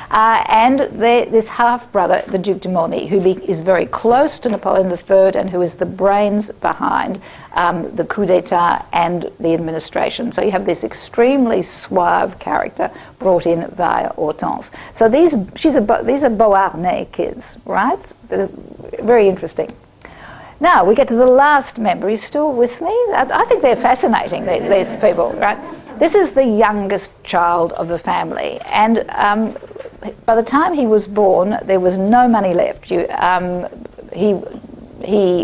And this half-brother, the Duc de Morny, who is very close to Napoleon III and who is the brains behind the coup d'etat and the administration. So you have this extremely suave character brought in via Hortense. So these are Beauharnais kids, right? Very interesting. Now we get to the last member. He's still with me? I think they're fascinating, these people, right? This is the youngest child of the family, and by the time he was born, there was no money left. He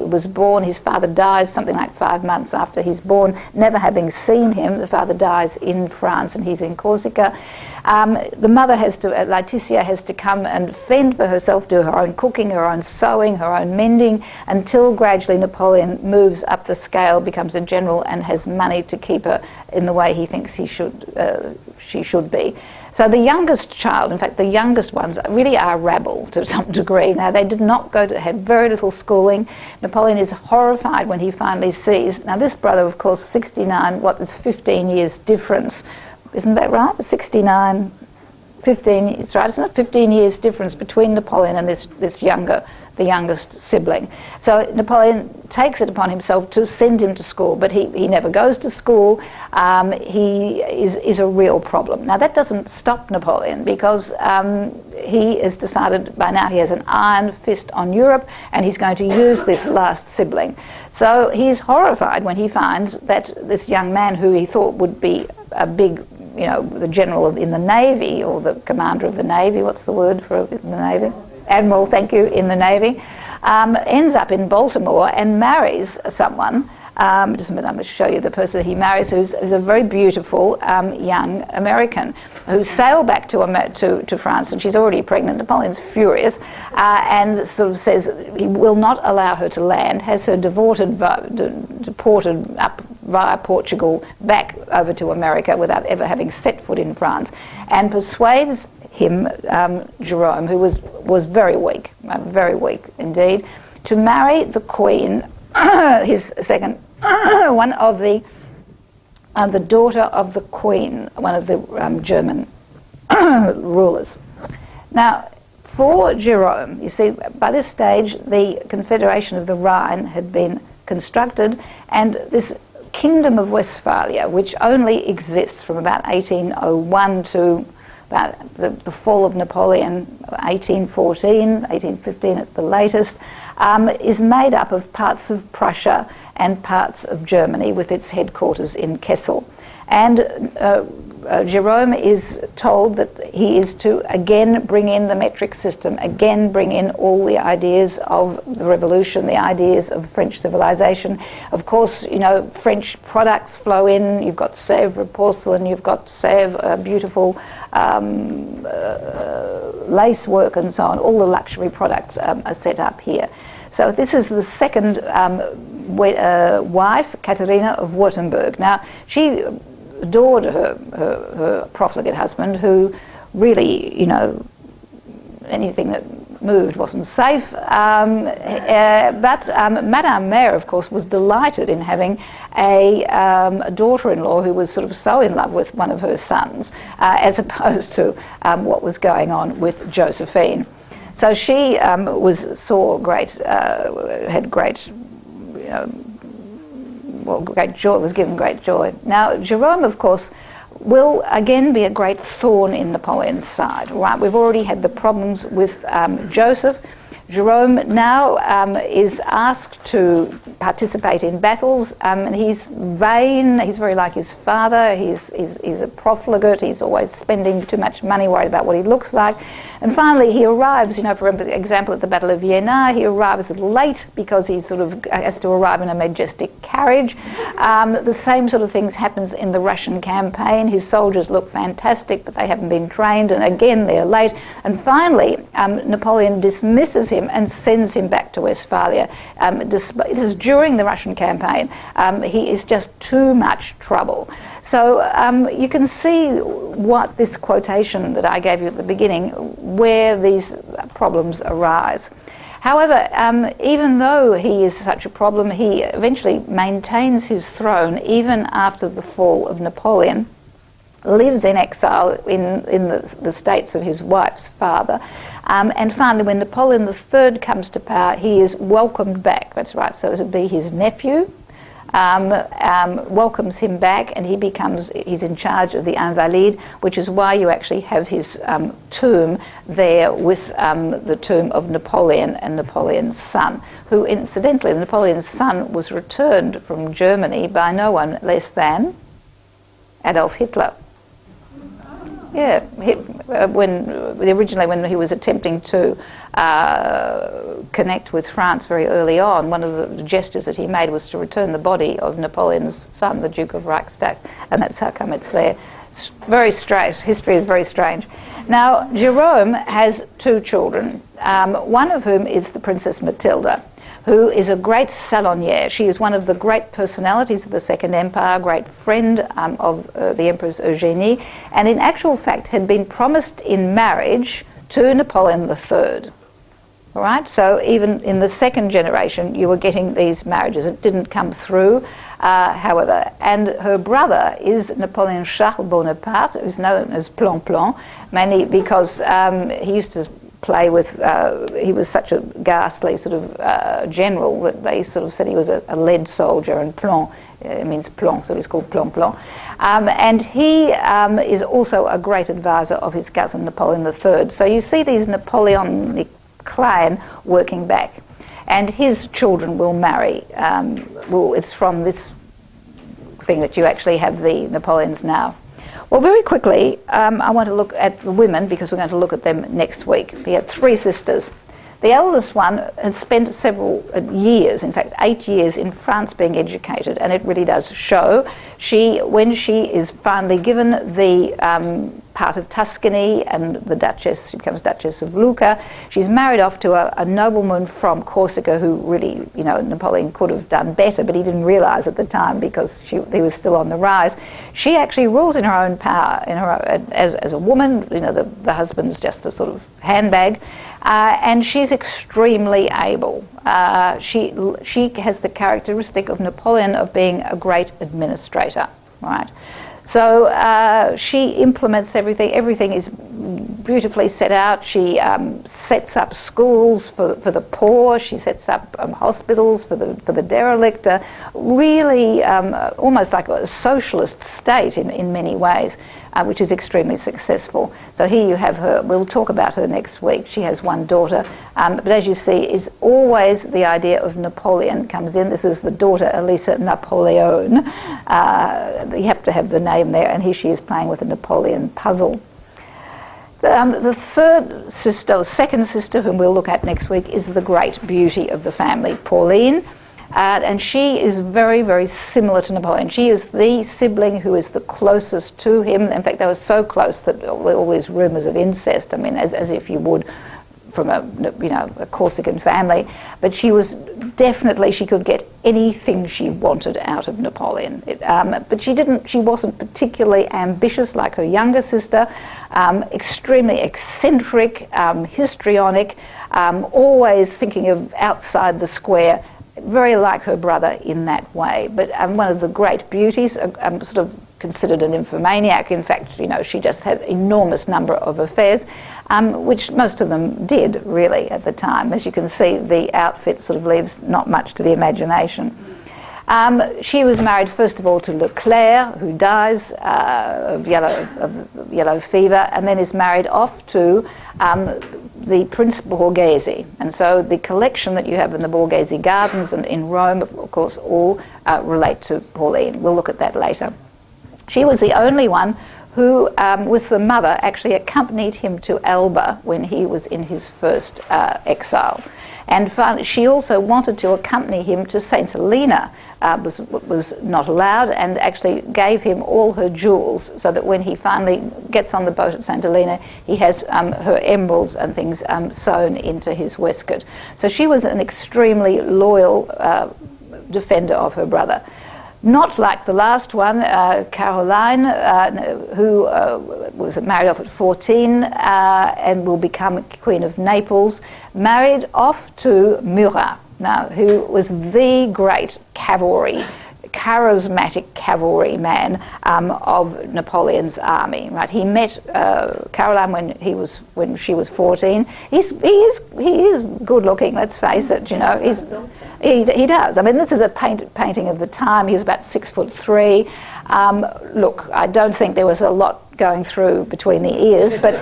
was born, his father dies something like 5 months after he's born, never having seen him. The father dies in France and he's in Corsica. The mother Laetitia has to come and fend for herself, do her own cooking, her own sewing, her own mending, until gradually Napoleon moves up the scale, becomes a general, and has money to keep her in the way he thinks she should be. So the youngest child, in fact the youngest ones, really are rabble to some degree. Now they did not had very little schooling. Napoleon is horrified when he finally sees, now this brother of course 69, there's 15 years difference. Isn't that right? 69, 15, it's right, isn't it? 15 years difference between Napoleon and the youngest sibling. So Napoleon takes it upon himself to send him to school, but he never goes to school. He is a real problem. Now that doesn't stop Napoleon, because he has decided by now he has an iron fist on Europe, and he's going to use this last sibling. So he's horrified when he finds that this young man who he thought would be a big, the general in the Navy, or the commander of the Navy, what's the word for in the Navy? Admiral, thank you, in the Navy, ends up in Baltimore and marries someone. Just a minute, I'm going to show you the person he marries, who's a very beautiful young American who sailed back to France, and she's already pregnant. Napoleon's furious and sort of says he will not allow her to land, has her deported up via Portugal back over to America without ever having set foot in France, and persuades him, Jerome, who was very weak indeed, to marry the Queen, his second, one of the daughter of the Queen, one of the German rulers. Now, for Jerome, you see, by this stage, the Confederation of the Rhine had been constructed, and this Kingdom of Westphalia, which only exists from about 1801 to about the fall of Napoleon, 1814, 1815 at the latest, is made up of parts of Prussia and parts of Germany, with its headquarters in Kassel. And Jerome is told that he is to again bring in the metric system, again bring in all the ideas of the revolution, the ideas of French civilization. Of course, French products flow in. You've got Sèvres porcelain, you've got Sèvres beautiful lace work and so on. All the luxury products are set up here. So this is the second wife, Katharina of Württemberg. Now, she adored her profligate husband, who really, anything that moved wasn't safe. But Madame Mayor, of course, was delighted in having a daughter-in-law who was sort of so in love with one of her sons, as opposed to what was going on with Josephine. So she had great joy, was given great joy. Now, Jerome, of course, will again be a great thorn in Napoleon's side, right? We've already had the problems with Joseph. Jerome now is asked to participate in battles, and he's vain, he's very like his father, he's a profligate, he's always spending too much money, worried about what he looks like. And finally he arrives, for example, at the Battle of Vienna, he arrives late because he sort of has to arrive in a majestic carriage. The same sort of things happens in the Russian campaign. His soldiers look fantastic, but they haven't been trained, and again they're late. And finally, Napoleon dismisses him and sends him back to Westphalia. This is during the Russian campaign. He is just too much trouble. So you can see what this quotation that I gave you at the beginning, where these problems arise. However, even though he is such a problem, he eventually maintains his throne even after the fall of Napoleon, lives in exile in the states of his wife's father, and finally when Napoleon III comes to power, he is welcomed back. That's right, so this would be his nephew, welcomes him back, and he's in charge of the Invalides, which is why you actually have his tomb there with the tomb of Napoleon and Napoleon's son, who incidentally, Napoleon's son was returned from Germany by no one less than Adolf Hitler. Yeah, originally when he was attempting to connect with France very early on, one of the gestures that he made was to return the body of Napoleon's son, the Duke of Reichstag, and that's how come it's there. It's very strange. History is very strange. Now, Jerome has two children, one of whom is the Princess Matilda, who is a great salonière. She is one of the great personalities of the Second Empire, great friend of the Empress Eugénie, and in actual fact had been promised in marriage to Napoleon III. All right, so even in the second generation you were getting these marriages. It didn't come through, however, and her brother is Napoleon Charles Bonaparte, who's known as Plan-Plan, mainly because he used to play with, he was such a ghastly sort of general that they sort of said he was a lead soldier, and plan It means plan, so he's called Plan. And he is also a great advisor of his cousin Napoleon III. So you see these Napoleonic clan working back. And his children will marry. It's from this thing that you actually have the Napoleons now. Well, very quickly, I want to look at the women because we're going to look at them next week. We had 3 sisters. The eldest one has spent several years, in fact 8 years, in France being educated, and it really does show. When she is finally given the part of Tuscany and the Duchess, she becomes Duchess of Lucca, she's married off to a nobleman from Corsica who really, Napoleon could have done better, but he didn't realise at the time because he was still on the rise. She actually rules in her own power, as a woman. The husband's just a sort of handbag. And she's extremely able. She has the characteristic of Napoleon of being a great administrator, right? So she implements everything. Everything is beautifully set out. She sets up schools for the poor. She sets up hospitals for the derelict. Really, almost like a socialist state in many ways. Which is extremely successful. So here you have her. We'll talk about her next week. She has one daughter, but as you see, is always the idea of Napoleon comes in. This is the daughter, Elisa Napoleon. You have to have the name there, and here she is playing with a Napoleon puzzle. The third sister, or second sister, whom we'll look at next week, is the great beauty of the family, Pauline. And she is very, very similar to Napoleon. She is the sibling who is the closest to him. In fact, they were so close that all these rumours of incest, as if you would from a Corsican family. But she was definitely, she could get anything she wanted out of Napoleon. But she wasn't particularly ambitious like her younger sister, extremely eccentric, histrionic, always thinking of outside the square, very like her brother in that way. But one of the great beauties, sort of considered an nymphomaniac. In fact, she just had enormous number of affairs, which most of them did, really, at the time. As you can see, the outfit sort of leaves not much to the imagination. She was married, first of all, to Leclerc, who dies of yellow fever, and then is married off to the Prince Borghese. And so the collection that you have in the Borghese Gardens and in Rome, of course, all relate to Pauline. We'll look at that later. She was the only one who, with the mother, actually accompanied him to Elba when he was in his first exile. And finally, she also wanted to accompany him to St. Helena, was not allowed, and actually gave him all her jewels so that when he finally gets on the boat at St. Helena, he has her emeralds and things sewn into his waistcoat. So she was an extremely loyal defender of her brother. Not like the last one, Caroline, who was married off at 14 and will become Queen of Naples, married off to Murat, now, who was the great charismatic cavalry man of Napoleon's army. Right? He met Caroline when she was 14. He is good looking. Let's face it. He does. This is a painting of the time. He was about 6'3". Look, I don't think there was a lot going through between the ears, but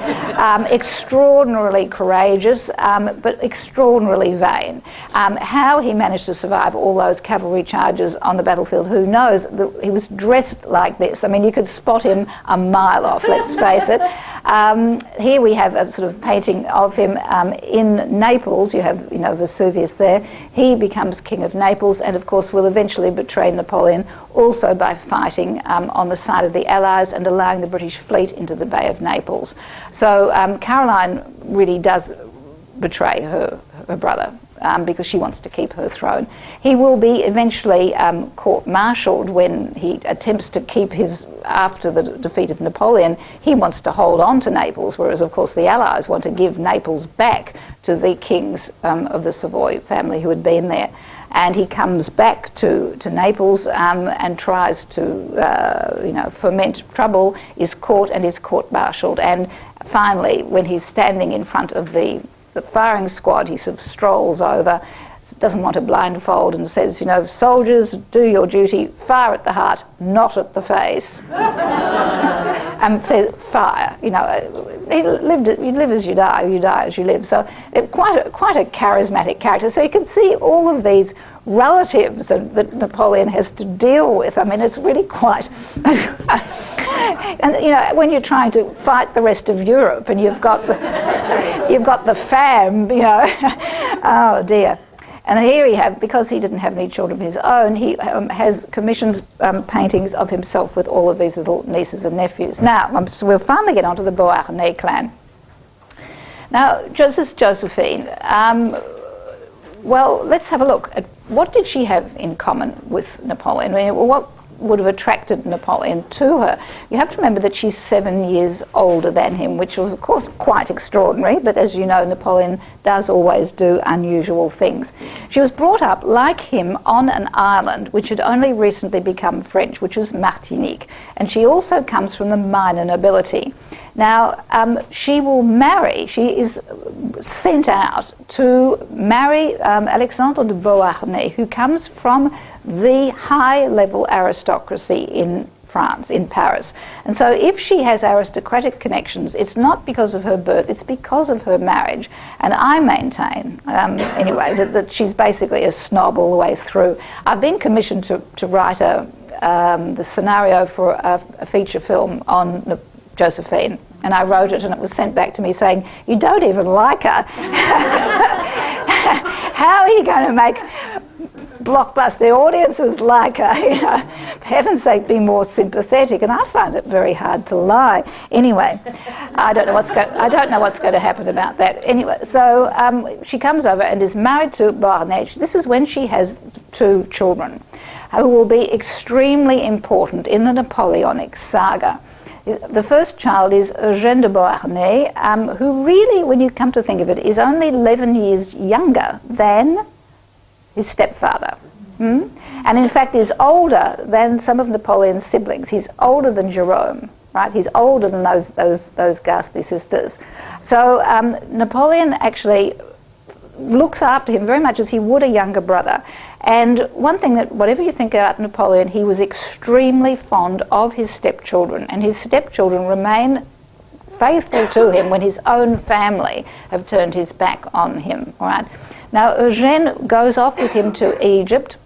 extraordinarily courageous, but extraordinarily vain. How he managed to survive all those cavalry charges on the battlefield, who knows? He was dressed like this. You could spot him a mile off, let's face it. Here we have a sort of painting of him in Naples. You have, Vesuvius there. He becomes King of Naples and, of course, will eventually betray Napoleon also by fighting on the side of the Allies and allowing the British fleet into the Bay of Naples. So Caroline really does betray her brother because she wants to keep her throne. He will be eventually court-martialed when he attempts to keep after the defeat of Napoleon, he wants to hold on to Naples, whereas, of course, the Allies want to give Naples back to the kings of the Savoy family who had been there. And he comes back to Naples and tries to, foment trouble, is caught and is court-martialed. And finally, when he's standing in front of the firing squad, he sort of strolls over, doesn't want to blindfold and says, you know, soldiers, do your duty, fire at the heart, not at the face. And fire, you know, you live as you die as you live. So quite a charismatic character. So you can see all of these relatives that Napoleon has to deal with. I mean, it's really quite... And, you know, when you're trying to fight the rest of Europe and you've got the fam, you know, oh dear. And here he because he didn't have any children of his own, he has commissioned paintings of himself with all of these little nieces and nephews. Now, so we'll finally get onto the Beauharnais clan. Now, Josephine, well, let's have a look at what did she have in common with Napoleon? I mean, what would have attracted Napoleon to her? You have to remember that she's 7 years older than him, which was, of course, quite extraordinary, but as you know, Napoleon does always do unusual things. She was brought up, like him, on an island which had only recently become French, which was Martinique, and she also comes from the minor nobility. Now, she will marry, she is sent out to marry Alexandre de Beauharnais, who comes from the high-level aristocracy in France, in Paris. And so if she has aristocratic connections, it's not because of her birth, it's because of her marriage. And I maintain, anyway, that she's basically a snob all the way through. I've been commissioned to write the scenario for a feature film on Josephine, and I wrote it and it was sent back to me saying, you don't even like her. How are you going to make blockbuster audiences like her? You know, for heaven's sake, be more sympathetic. And I find it very hard to lie. Anyway, I don't know what's going to happen about that. Anyway, so she comes over and is married to Beauharnais. This is when she has 2 children who will be extremely important in the Napoleonic saga. The first child is Eugène de Beauharnais, who really, when you come to think of it, is only 11 years younger than his stepfather. And in fact is older than some of Napoleon's siblings. He's older than Jerome, right? He's older than those ghastly sisters. So Napoleon actually looks after him very much as he would a younger brother. And one thing that, whatever you think about Napoleon, he was extremely fond of his stepchildren, and his stepchildren remain faithful to him when his own family have turned his back on him. All right. Now, Eugène goes off with him to Egypt,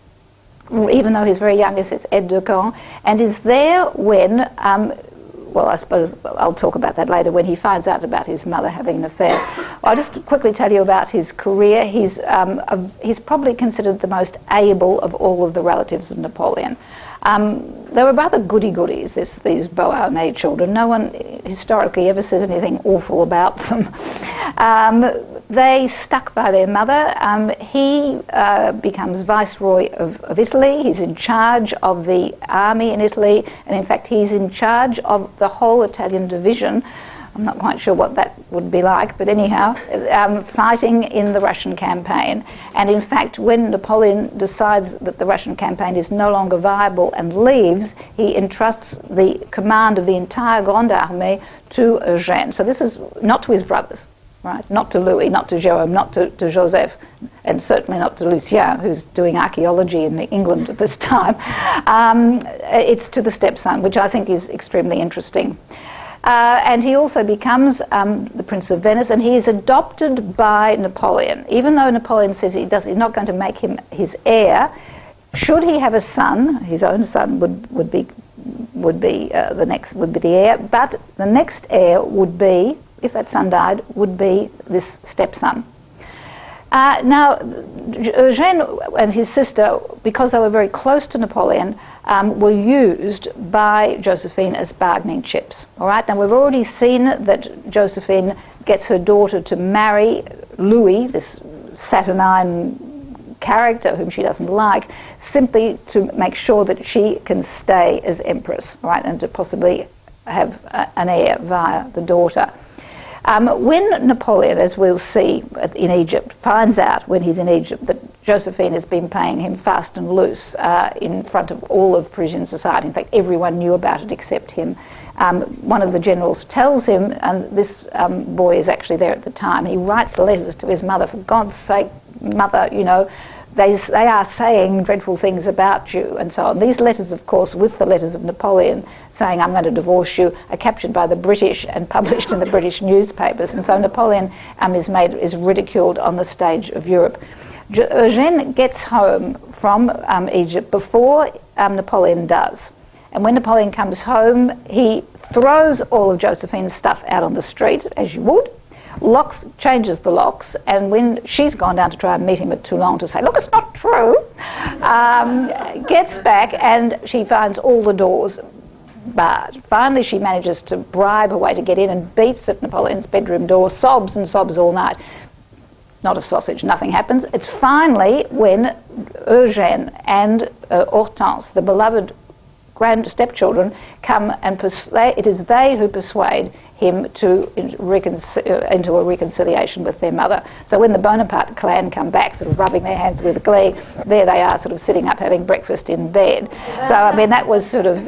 even though he's very young, it's aide de camp, and is there when, well, I suppose I'll talk about that later, when he finds out about his mother having an affair. I'll just quickly tell you about his career. He's probably considered the most able of all of the relatives of Napoleon. They were rather goody-goodies, these Beauharnais children. No one historically ever says anything awful about them. They stuck by their mother. He becomes Viceroy of Italy. He's in charge of the army in Italy, and in fact he's in charge of the whole Italian division. I'm not quite sure what that would be like, but anyhow, fighting in the Russian campaign. And in fact, when Napoleon decides that the Russian campaign is no longer viable and leaves, he entrusts the command of the entire Grande Armée to Eugène. So this is not to his brothers, right? Not to Louis, not to Jérôme, not to Joseph, and certainly not to Lucien, who's doing archaeology in England at this time. It's to the stepson, which I think is extremely interesting. And he also becomes the Prince of Venice, and he is adopted by Napoleon. Even though Napoleon says he's not going to make him his heir, should he have a son, his own son would be the heir. But the next heir would be, if that son died, would be this stepson. Now, Eugène and his sister, because they were very close to Napoleon, were used by Josephine as bargaining chips. All right. Now we've already seen that Josephine gets her daughter to marry Louis, this saturnine character whom she doesn't like, simply to make sure that she can stay as empress, right, and to possibly have an heir via the daughter. When Napoleon, as we'll see in Egypt, finds out when he's in Egypt that Josephine has been paying him fast and loose in front of all of Parisian society, in fact everyone knew about it except him, one of the generals tells him, and this boy is actually there at the time, he writes letters to his mother, for God's sake, mother, you know, they are saying dreadful things about you and so on. These letters, of course, with the letters of Napoleon saying, I'm going to divorce you, are captured by the British and published in the British newspapers. And so Napoleon is ridiculed on the stage of Europe. Eugène gets home from Egypt before Napoleon does. And when Napoleon comes home, he throws all of Josephine's stuff out on the street, as you would, changes the locks, and when she's gone down to try and meet him at Toulon to say, look, it's not true, gets back and she finds all the doors barred. Finally, she manages to bribe her way to get in and beats at Napoleon's bedroom door, sobs and sobs all night. Not a sausage, nothing happens. It's finally when Eugène and Hortense, the beloved stepchildren, come and it is they who persuade him to into a reconciliation with their mother. So when the Bonaparte clan come back, sort of rubbing their hands with glee, there they are, sort of sitting up having breakfast in bed. So I mean, that was sort of,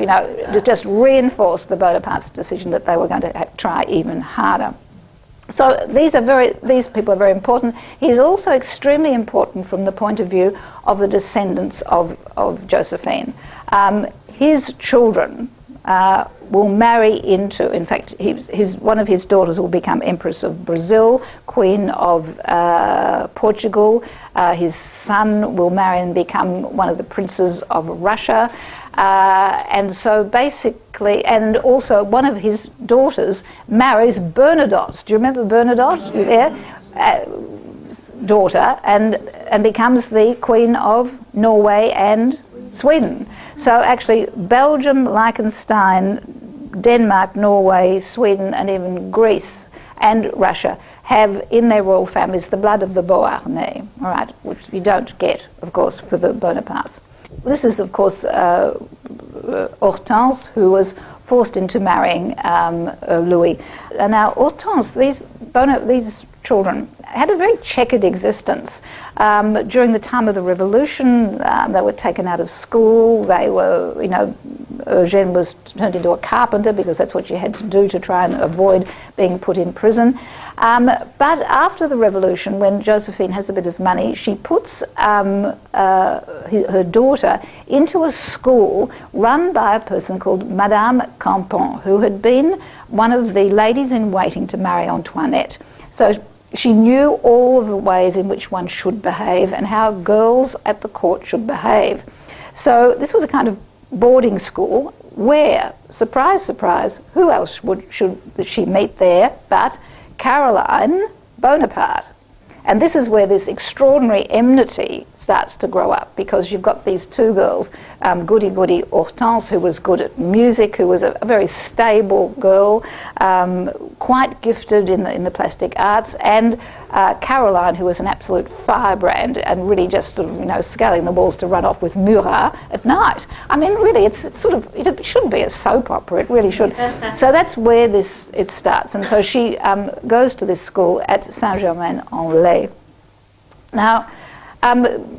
just reinforced the Bonapartes' decision that they were going to try even harder. So these people are very important. He's also extremely important from the point of view of the descendants of Josephine. His children will marry into, in fact, one of his daughters will become Empress of Brazil, Queen of Portugal. His son will marry and become one of the princes of Russia. And so basically, and also one of his daughters marries Bernadotte. Do you remember Bernadotte? Yeah. Daughter, and becomes the Queen of Norway and Sweden. So actually, Belgium, Liechtenstein, Denmark, Norway, Sweden, and even Greece and Russia have in their royal families the blood of the Beauharnais, all right, which you don't get, of course, for the Bonapartes. This is, of course, Hortense, who was forced into marrying Louis. Now, Hortense, these children had a very checkered existence. During the time of the Revolution, they were taken out of school. They were, Eugène was turned into a carpenter because that's what you had to do to try and avoid being put in prison. But after the Revolution, when Josephine has a bit of money, she puts her daughter into a school run by a person called Madame Campan, who had been one of the ladies in waiting to Marie Antoinette. So she knew all of the ways in which one should behave and how girls at the court should behave. So this was a kind of boarding school where, surprise, surprise, who else should she meet there but Caroline Bonaparte? And this is where this extraordinary enmity starts to grow up, because you've got these two girls, goody-goody Hortense, who was good at music, who was a very stable girl, quite gifted in the plastic arts, and Caroline, who was an absolute firebrand and really just sort of, scaling the walls to run off with Murat at night. I mean, really, it shouldn't be a soap opera, it really should. So that's where it starts. And so she goes to this school at Saint-Germain-en-Laye. Now,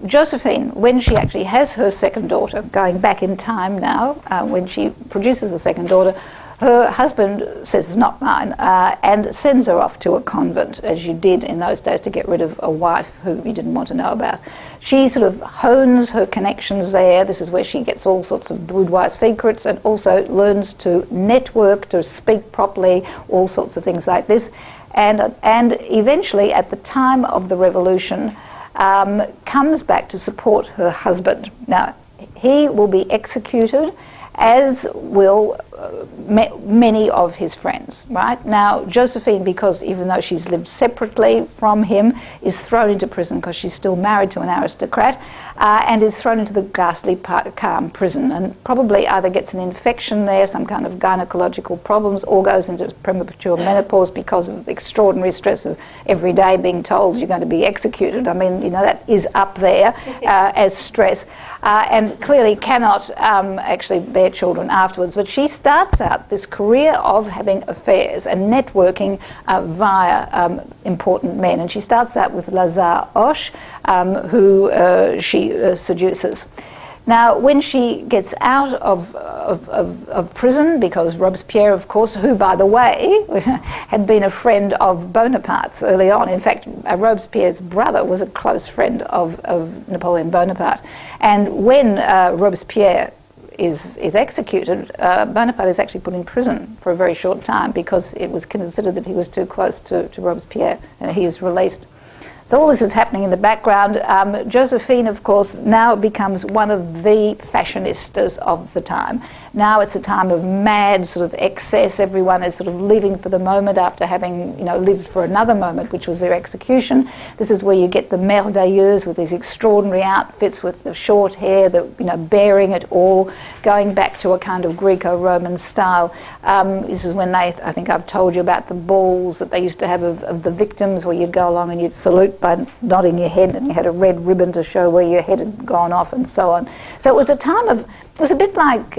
Josephine, when she actually has her second daughter, going back in time now, when she produces a second daughter, her husband says it's not mine, and sends her off to a convent, as you did in those days to get rid of a wife who you didn't want to know about. She sort of hones her connections there. This is where she gets all sorts of boudoir secrets and also learns to network, to speak properly, all sorts of things like this. And eventually, at the time of the Revolution, comes back to support her husband. Now, he will be executed, as will many of his friends, right? Now, Josephine, because even though she's lived separately from him, is thrown into prison because she's still married to an aristocrat, and is thrown into the ghastly Calm prison, and probably either gets an infection there, some kind of gynecological problems, or goes into premature menopause because of the extraordinary stress of every day being told you're going to be executed. I mean, that is up there as stress, and clearly cannot actually bear children afterwards. But she starts out this career of having affairs and networking via important men, and she starts out with Lazare Hoche, who she seduces. Now, when she gets out of prison, because Robespierre, of course, who, by the way, had been a friend of Bonaparte's early on. In fact, Robespierre's brother was a close friend of Napoleon Bonaparte. And when Robespierre is executed, Bonaparte is actually put in prison for a very short time because it was considered that he was too close to Robespierre, and he is released. So all this is happening in the background. Josephine, of course, now becomes one of the fashionistas of the time. Now it's a time of mad sort of excess. Everyone is sort of living for the moment after having, lived for another moment, which was their execution. This is where you get the merveilleuses with these extraordinary outfits with the short hair, bearing it all, going back to a kind of Greco-Roman style. This is when I think I've told you about the balls that they used to have of the victims, where you'd go along and you'd salute by nodding your head, and you had a red ribbon to show where your head had gone off and so on. So it was a time of, it was a bit like,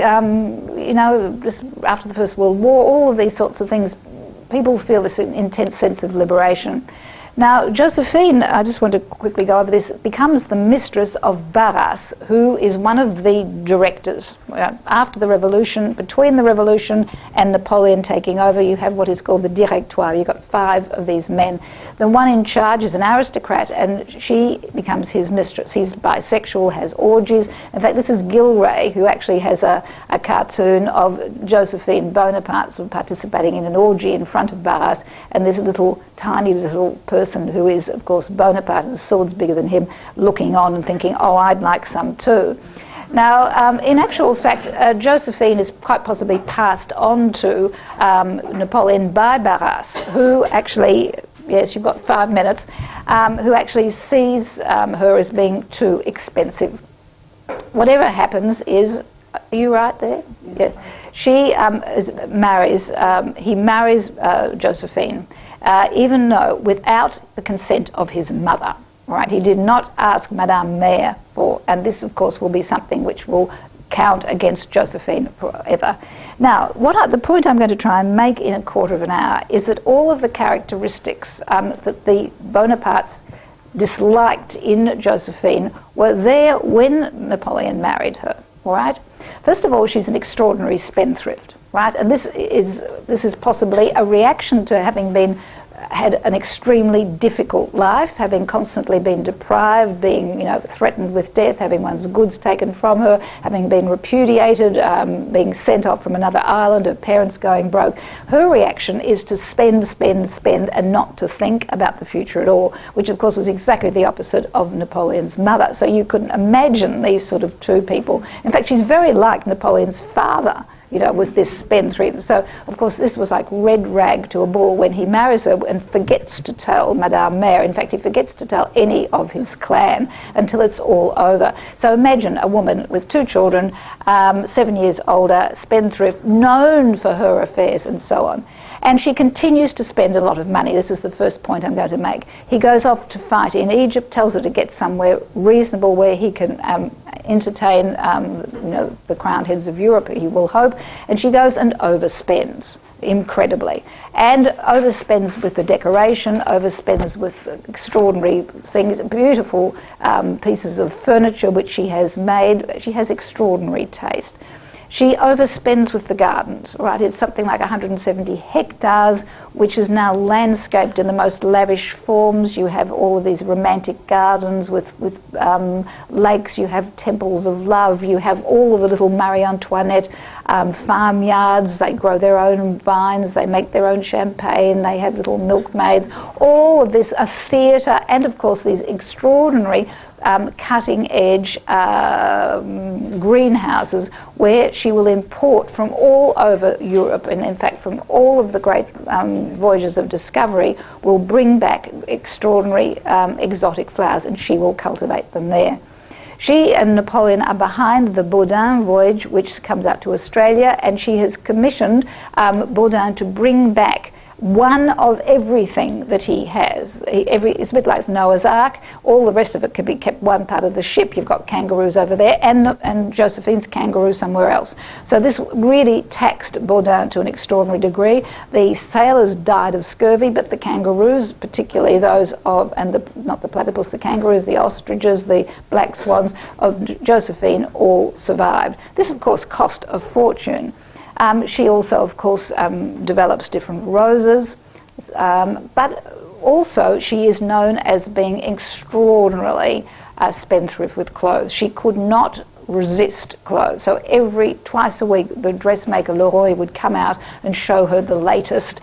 just after the First World War, all of these sorts of things, people feel this intense sense of liberation. Now, Josephine, I just want to quickly go over this, becomes the mistress of Barras, who is one of the directors. After the revolution, between the revolution and Napoleon taking over, you have what is called the Directoire. You've got 5 of these men. The one in charge is an aristocrat, and she becomes his mistress. He's bisexual, has orgies. In fact, this is Gilray, who actually has a cartoon of Josephine Bonaparte sort of participating in an orgy in front of Barras, and this tiny little person who is, of course, Bonaparte, the sword's bigger than him, looking on and thinking, oh, I'd like some too. Now, in actual fact, Josephine is quite possibly passed on to Napoleon by Barras, who actually, yes, you've got 5 minutes, who actually sees her as being too expensive. Whatever happens is, are you right there? Yeah. She he marries Josephine, even though without the consent of his mother. Right? He did not ask Madame Maire for, and this, of course, will be something which will count against Josephine forever. Now, the point I'm going to try and make in a quarter of an hour is that all of the characteristics that the Bonapartes disliked in Josephine were there when Napoleon married her. All right? First of all, she's an extraordinary spendthrift, right? And this is possibly a reaction to having had an extremely difficult life, having constantly been deprived, being threatened with death, having one's goods taken from her, having been repudiated, being sent off from another island, her parents going broke. Her reaction is to spend, and not to think about the future at all, which of course was exactly the opposite of Napoleon's mother. So you couldn't imagine these sort of two people. In fact, she's very like Napoleon's father, with this spendthrift. So, of course, this was like red rag to a bull when he marries her and forgets to tell Madame Maire. In fact, he forgets to tell any of his clan until it's all over. So imagine a woman with 2 children, 7 years older, spendthrift, known for her affairs and so on. And she continues to spend a lot of money. This is the first point I'm going to make. He goes off to fight in Egypt, tells her to get somewhere reasonable where he can entertain the crowned heads of Europe, he will hope, and she goes and overspends incredibly, and overspends with the decoration, overspends with extraordinary things, beautiful pieces of furniture which she has made. She has extraordinary taste. She overspends with the gardens, right? It's something like 170 hectares, which is now landscaped in the most lavish forms. You have all of these romantic gardens with lakes. You have temples of love. You have all of the little Marie Antoinette farmyards. They grow their own vines. They make their own champagne. They have little milkmaids. All of this, a theatre, and of course these extraordinary cutting-edge greenhouses where she will import from all over Europe, and in fact from all of the great voyages of discovery, will bring back extraordinary exotic flowers, and she will cultivate them there. She and Napoleon are behind the Baudin voyage, which comes out to Australia, and she has commissioned Baudin to bring back one of everything that he has. It's a bit like Noah's Ark. All the rest of it can be kept one part of the ship. You've got kangaroos over there and Josephine's kangaroo somewhere else. So this really taxed Boudin to an extraordinary degree. The sailors died of scurvy, but the kangaroos, particularly those of, not the platypus, the kangaroos, the ostriches, the black swans of Josephine all survived. This, of course, cost a fortune. She also, of course, develops different roses, but also she is known as being extraordinarily spendthrift with clothes. She could not resist clothes. So twice a week, the dressmaker Leroy would come out and show her the latest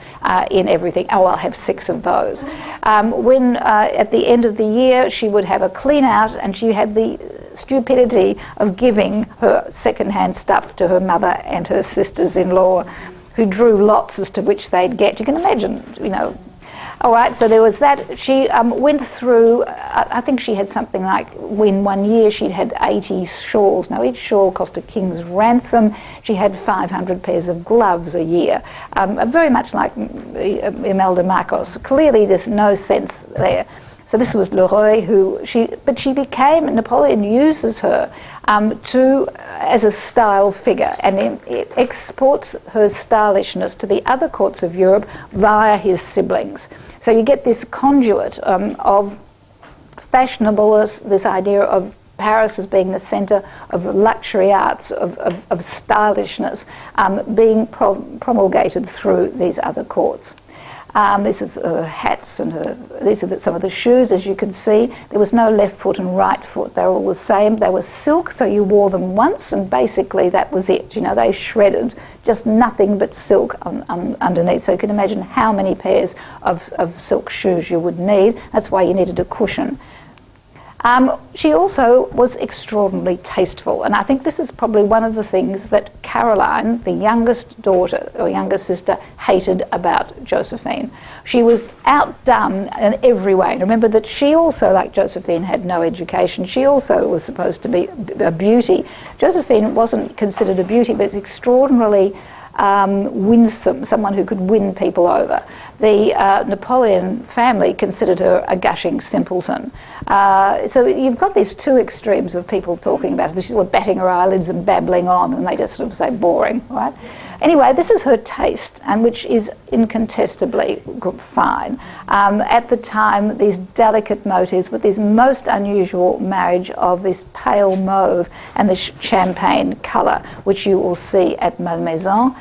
in everything. Oh, I'll have 6 of those. When at the end of the year, she would have a clean out, and she had the stupidity of giving her second-hand stuff to her mother and her sisters-in-law, who drew lots as to which they'd get. You can imagine, you know. All right, so there was that. She went through, I think she had something like, in 1 year she'd had 80 shawls. Now each shawl cost a king's ransom. She had 500 pairs of gloves a year, very much like Imelda Marcos. Clearly there's no sense there. So this was Leroy, but she became, Napoleon uses her as a style figure, and it exports her stylishness to the other courts of Europe via his siblings. So you get this conduit of fashionableness, this idea of Paris as being the centre of the luxury arts, of stylishness, being promulgated through these other courts. This is her hats and these are some of the shoes, as you can see. There was no left foot and right foot. They were all the same. They were silk, so you wore them once, and basically that was it. You know, they shredded, just nothing but silk underneath. So you can imagine how many pairs of silk shoes you would need. That's why you needed a cushion. She also was extraordinarily tasteful, and I think this is probably one of the things that Caroline, the youngest daughter or younger sister, hated about Josephine. She was outdone in every way. And remember that she also, like Josephine, had no education. She also was supposed to be a beauty. Josephine wasn't considered a beauty, but extraordinarily winsome, someone who could win people over. The Napoleon family considered her a gushing simpleton. So you've got these two extremes of people talking about her. She was batting her eyelids and babbling on, and they just sort of say boring, right? Anyway, this is her taste, and which is incontestably fine. At the time, these delicate motifs with this most unusual marriage of this pale mauve and this champagne colour, which you will see at Malmaison.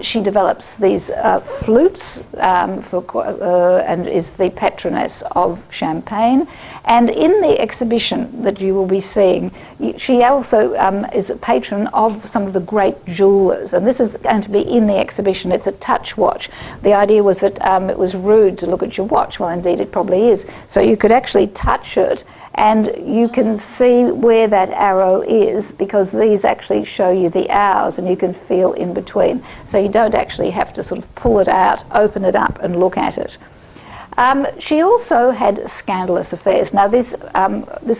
She develops these flutes and is the patroness of Champagne. And in the exhibition that you will be seeing, she also is a patron of some of the great jewellers. And this is going to be in the exhibition. It's a touch watch. The idea was that it was rude to look at your watch. Well, indeed, it probably is. So you could actually touch it, and you can see where that arrow is, because these actually show you the hours, and you can feel in between. So you don't actually have to sort of pull it out, open it up and look at it. She also had scandalous affairs. Now this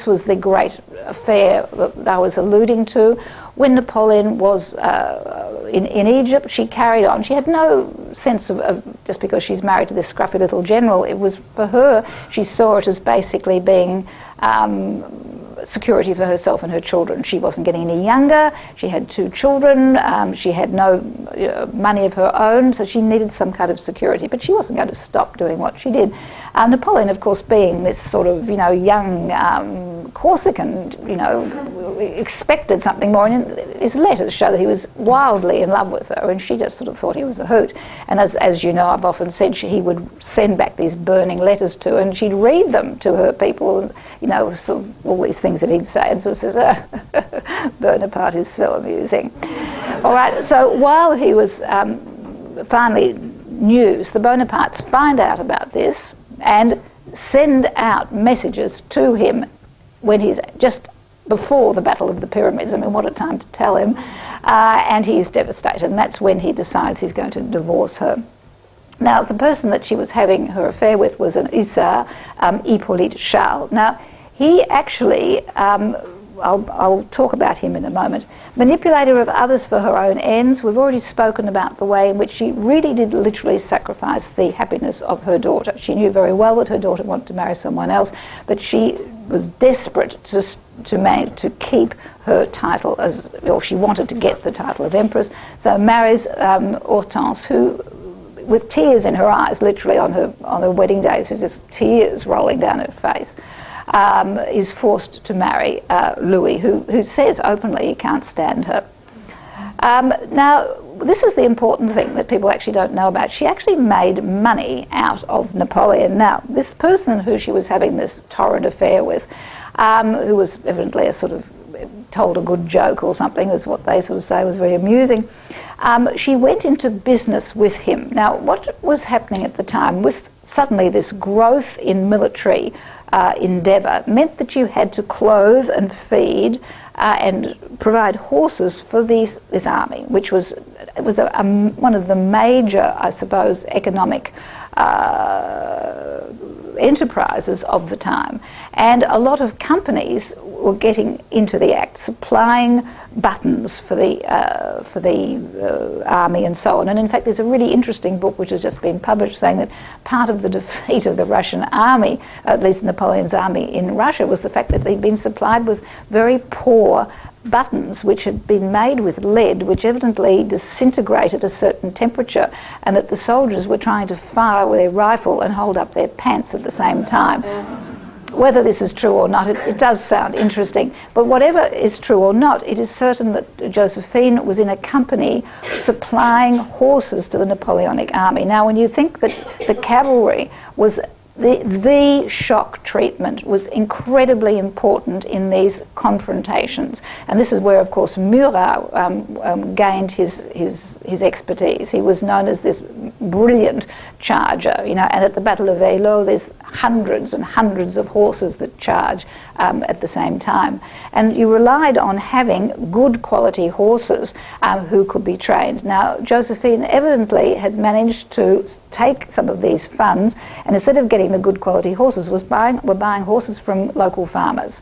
was the great affair that I was alluding to. When Napoleon was in Egypt, she carried on. She had no sense of just because she's married to this scruffy little general. It was, for her, she saw it as basically being security for herself and her children. She wasn't getting any younger. She had 2 children. She had no money of her own, so she needed some kind of security. But she wasn't going to stop doing what she did. Napoleon, of course, being this sort of, young Corsican, expected something more. And his letters show that he was wildly in love with her, and she just sort of thought he was a hoot. And as you know, I've often said, he would send back these burning letters to her, and she'd read them to her people, sort of all these things that he'd say, and sort of says, Bonaparte is so amusing. All right, so while he was finally news, the Bonapartes find out about this and send out messages to him when he's just before the Battle of the Pyramids. I mean, what a time to tell him. And he's devastated, and that's when he decides he's going to divorce her. Now, the person that she was having her affair with was an hussar, Hippolyte Charles. Now, he actually I'll talk about him in a moment. Manipulator of others for her own ends. We've already spoken about the way in which she really did literally sacrifice the happiness of her daughter. She knew very well that her daughter wanted to marry someone else, but she was desperate to keep her title, or she wanted to get the title of Empress, so marries Hortense, who, with tears in her eyes, literally on her wedding day, so just tears rolling down her face, is forced to marry Louis, who says openly he can't stand her. Now, this is the important thing that people actually don't know about. She actually made money out of Napoleon. Now, this person who she was having this torrid affair with, who was evidently a sort of told a good joke or something, is what they sort of say was very amusing, she went into business with him. Now, what was happening at the time with suddenly this growth in military endeavour meant that you had to clothe and feed and provide horses for this army, which was one of the major, I suppose, economic enterprises of the time. And a lot of companies were getting into the act, supplying buttons for the army and so on. And in fact, there's a really interesting book which has just been published saying that part of the defeat of the Russian army, at least Napoleon's army in Russia, was the fact that they'd been supplied with very poor buttons which had been made with lead, which evidently disintegrated at a certain temperature, and that the soldiers were trying to fire with their rifle and hold up their pants at the same time. Whether this is true or not, it does sound interesting, but whatever is true or not, it is certain that Josephine was in a company supplying horses to the Napoleonic army. Now, when you think that the cavalry was the shock treatment was incredibly important in these confrontations, and this is where, of course, Murat gained his expertise. He was known as this brilliant charger, and at the Battle of Eylau, there's hundreds and hundreds of horses that charge at the same time, and you relied on having good quality horses who could be trained. Now, Josephine evidently had managed to take some of these funds, and instead of getting the good quality horses, were buying horses from local farmers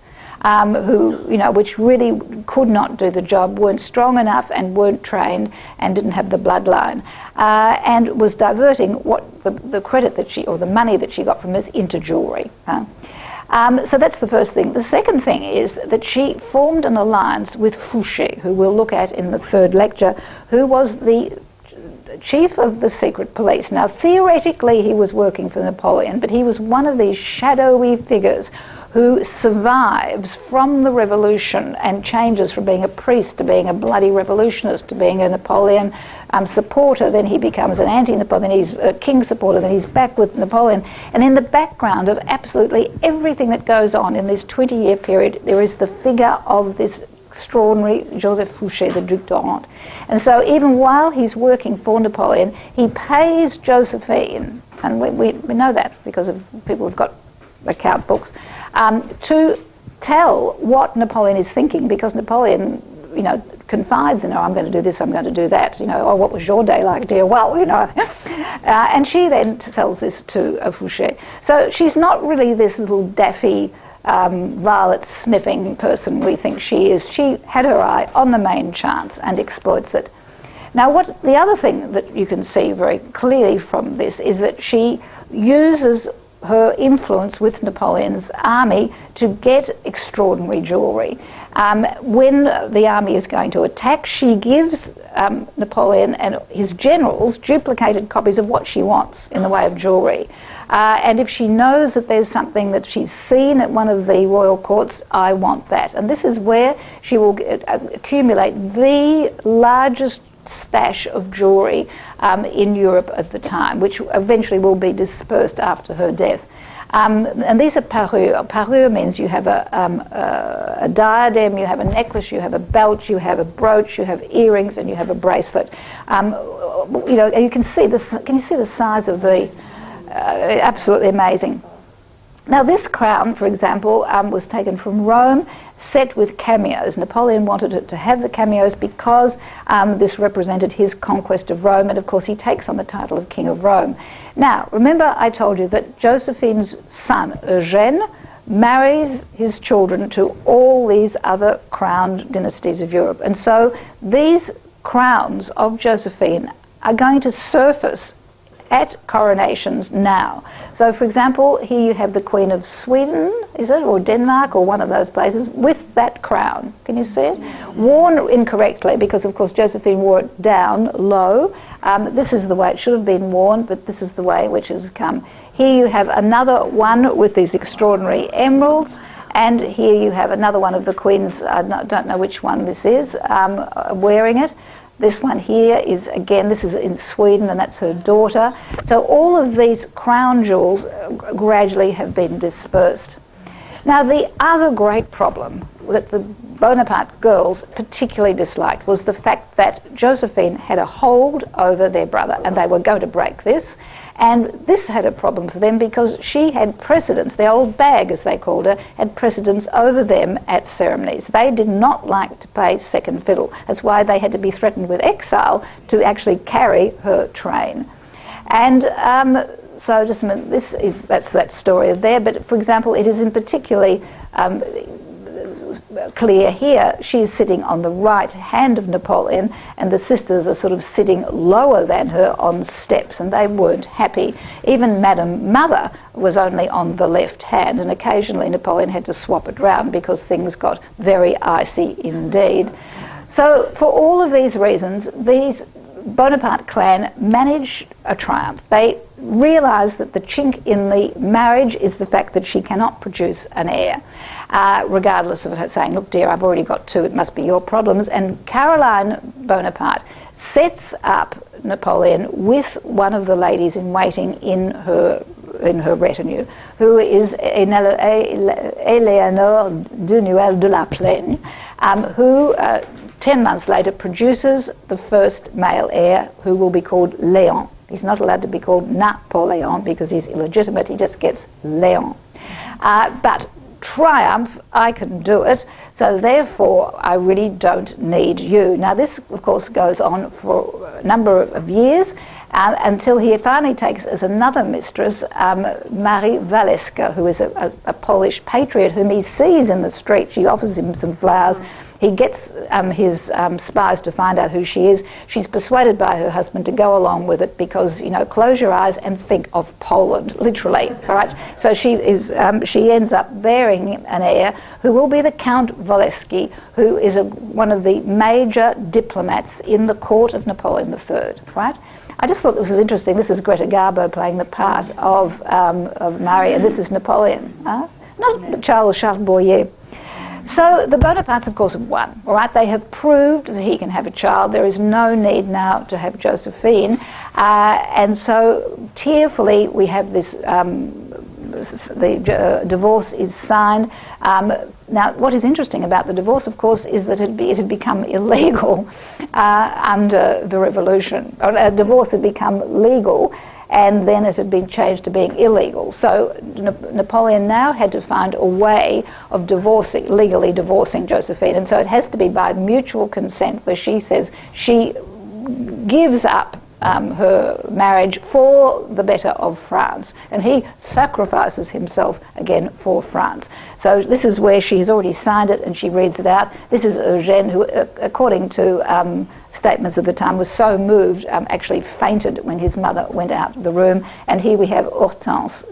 which really could not do the job, weren't strong enough and weren't trained and didn't have the bloodline, and was diverting what the credit that she, or the money that she got from this, into jewellery. So that's the first thing. The second thing is that she formed an alliance with Fouché, who we'll look at in the third lecture, who was the chief of the secret police. Now, theoretically, he was working for Napoleon, but he was one of these shadowy figures who survives from the revolution and changes from being a priest to being a bloody revolutionist to being a Napoleon supporter. Then he becomes an anti-Napoleon, he's a king supporter, then he's back with Napoleon. And in the background of absolutely everything that goes on in this 20-year period, there is the figure of this extraordinary Joseph Fouché, the Duc d'Orange. And so even while he's working for Napoleon, he pays Josephine, and we know that because of people who've got account books, to tell what Napoleon is thinking, because Napoleon, confides in her, I'm going to do this, I'm going to do that, oh, what was your day like, dear? Well, and she then tells this to Fouché. So she's not really this little daffy, violet sniffing person we think she is. She had her eye on the main chance and exploits it. Now, the other thing that you can see very clearly from this is that she uses her influence with Napoleon's army to get extraordinary jewellery. When the army is going to attack, she gives Napoleon and his generals duplicated copies of what she wants in the way of jewellery. And if she knows that there's something that she's seen at one of the royal courts, I want that. And this is where she will accumulate the largest stash of jewellery in Europe at the time, which eventually will be dispersed after her death. And these are parures. Parure means you have a diadem, you have a necklace, you have a belt, you have a brooch, you have earrings, and you have a bracelet. You can see this. Can you see the size of the? Absolutely amazing. Now, this crown, for example, was taken from Rome, set with cameos. Napoleon wanted it to have the cameos because this represented his conquest of Rome, and of course he takes on the title of King of Rome. Now, remember I told you that Josephine's son, Eugène, marries his children to all these other crowned dynasties of Europe. And so these crowns of Josephine are going to surface at coronations now. So, for example, here you have the Queen of Sweden, is it, or Denmark, or one of those places, with that crown. Can you see it? Worn incorrectly, because, of course, Josephine wore it down low. This is the way it should have been worn, but this is the way which has come. Here you have another one with these extraordinary emeralds, and here you have another one of the queens, I don't know which one this is, wearing it. This one here is, again, this is in Sweden, and that's her daughter. So all of these crown jewels gradually have been dispersed. Now, the other great problem that the Bonaparte girls particularly disliked was the fact that Josephine had a hold over their brother, and they were going to break this. And this had a problem for them because she had precedence, the old bag as they called her, had precedence over them at ceremonies. They did not like to play second fiddle. That's why they had to be threatened with exile to actually carry her train. And so just a minute, that's that story there, but for example, it is in particularly clear here. She is sitting on the right hand of Napoleon, and the sisters are sort of sitting lower than her on steps, and they weren't happy. Even Madame Mother was only on the left hand, and occasionally Napoleon had to swap it round because things got very icy indeed. So for all of these reasons, these Bonaparte clan managed a triumph. They realised that the chink in the marriage is the fact that she cannot produce an heir, regardless of her saying, look dear, I've already got two, it must be your problems. And Caroline Bonaparte sets up Napoleon with one of the ladies in waiting in her retinue, who is Éléonore Dunuel de la Plaine, who 10 months later produces the first male heir, who will be called Léon. He's not allowed to be called Napoleon because he's illegitimate, he just gets Léon. But triumph, I can do it, so therefore I really don't need you. Now this, of course, goes on for a number of years, until he finally takes as another mistress Marie Waleska, who is a Polish patriot whom he sees in the street. She offers him some flowers. He gets his spies to find out who she is. She's persuaded by her husband to go along with it because, you know, close your eyes and think of Poland, literally, all right? So she ends up bearing an heir who will be the Count Waleski, who is one of the major diplomats in the court of Napoleon III, right? I just thought this was interesting. This is Greta Garbo playing the part of Marie, and this is Napoleon, not Charles Boyer. So the Bonapartes, of course, have won, all right? They have proved that he can have a child. There is no need now to have Josephine. And so tearfully we have this, the divorce is signed. Now, what is interesting about the divorce, of course, is that it had become illegal under the revolution. A divorce had become legal, and then it had been changed to being illegal. So Napoleon now had to find a way of legally divorcing Josephine, and so it has to be by mutual consent, where she says she gives up her marriage for the better of France, and he sacrifices himself again for France. So this is where she has already signed it and she reads it out. This is Eugène, who, according to statements of the time, was so moved, actually fainted when his mother went out of the room. And here we have Hortense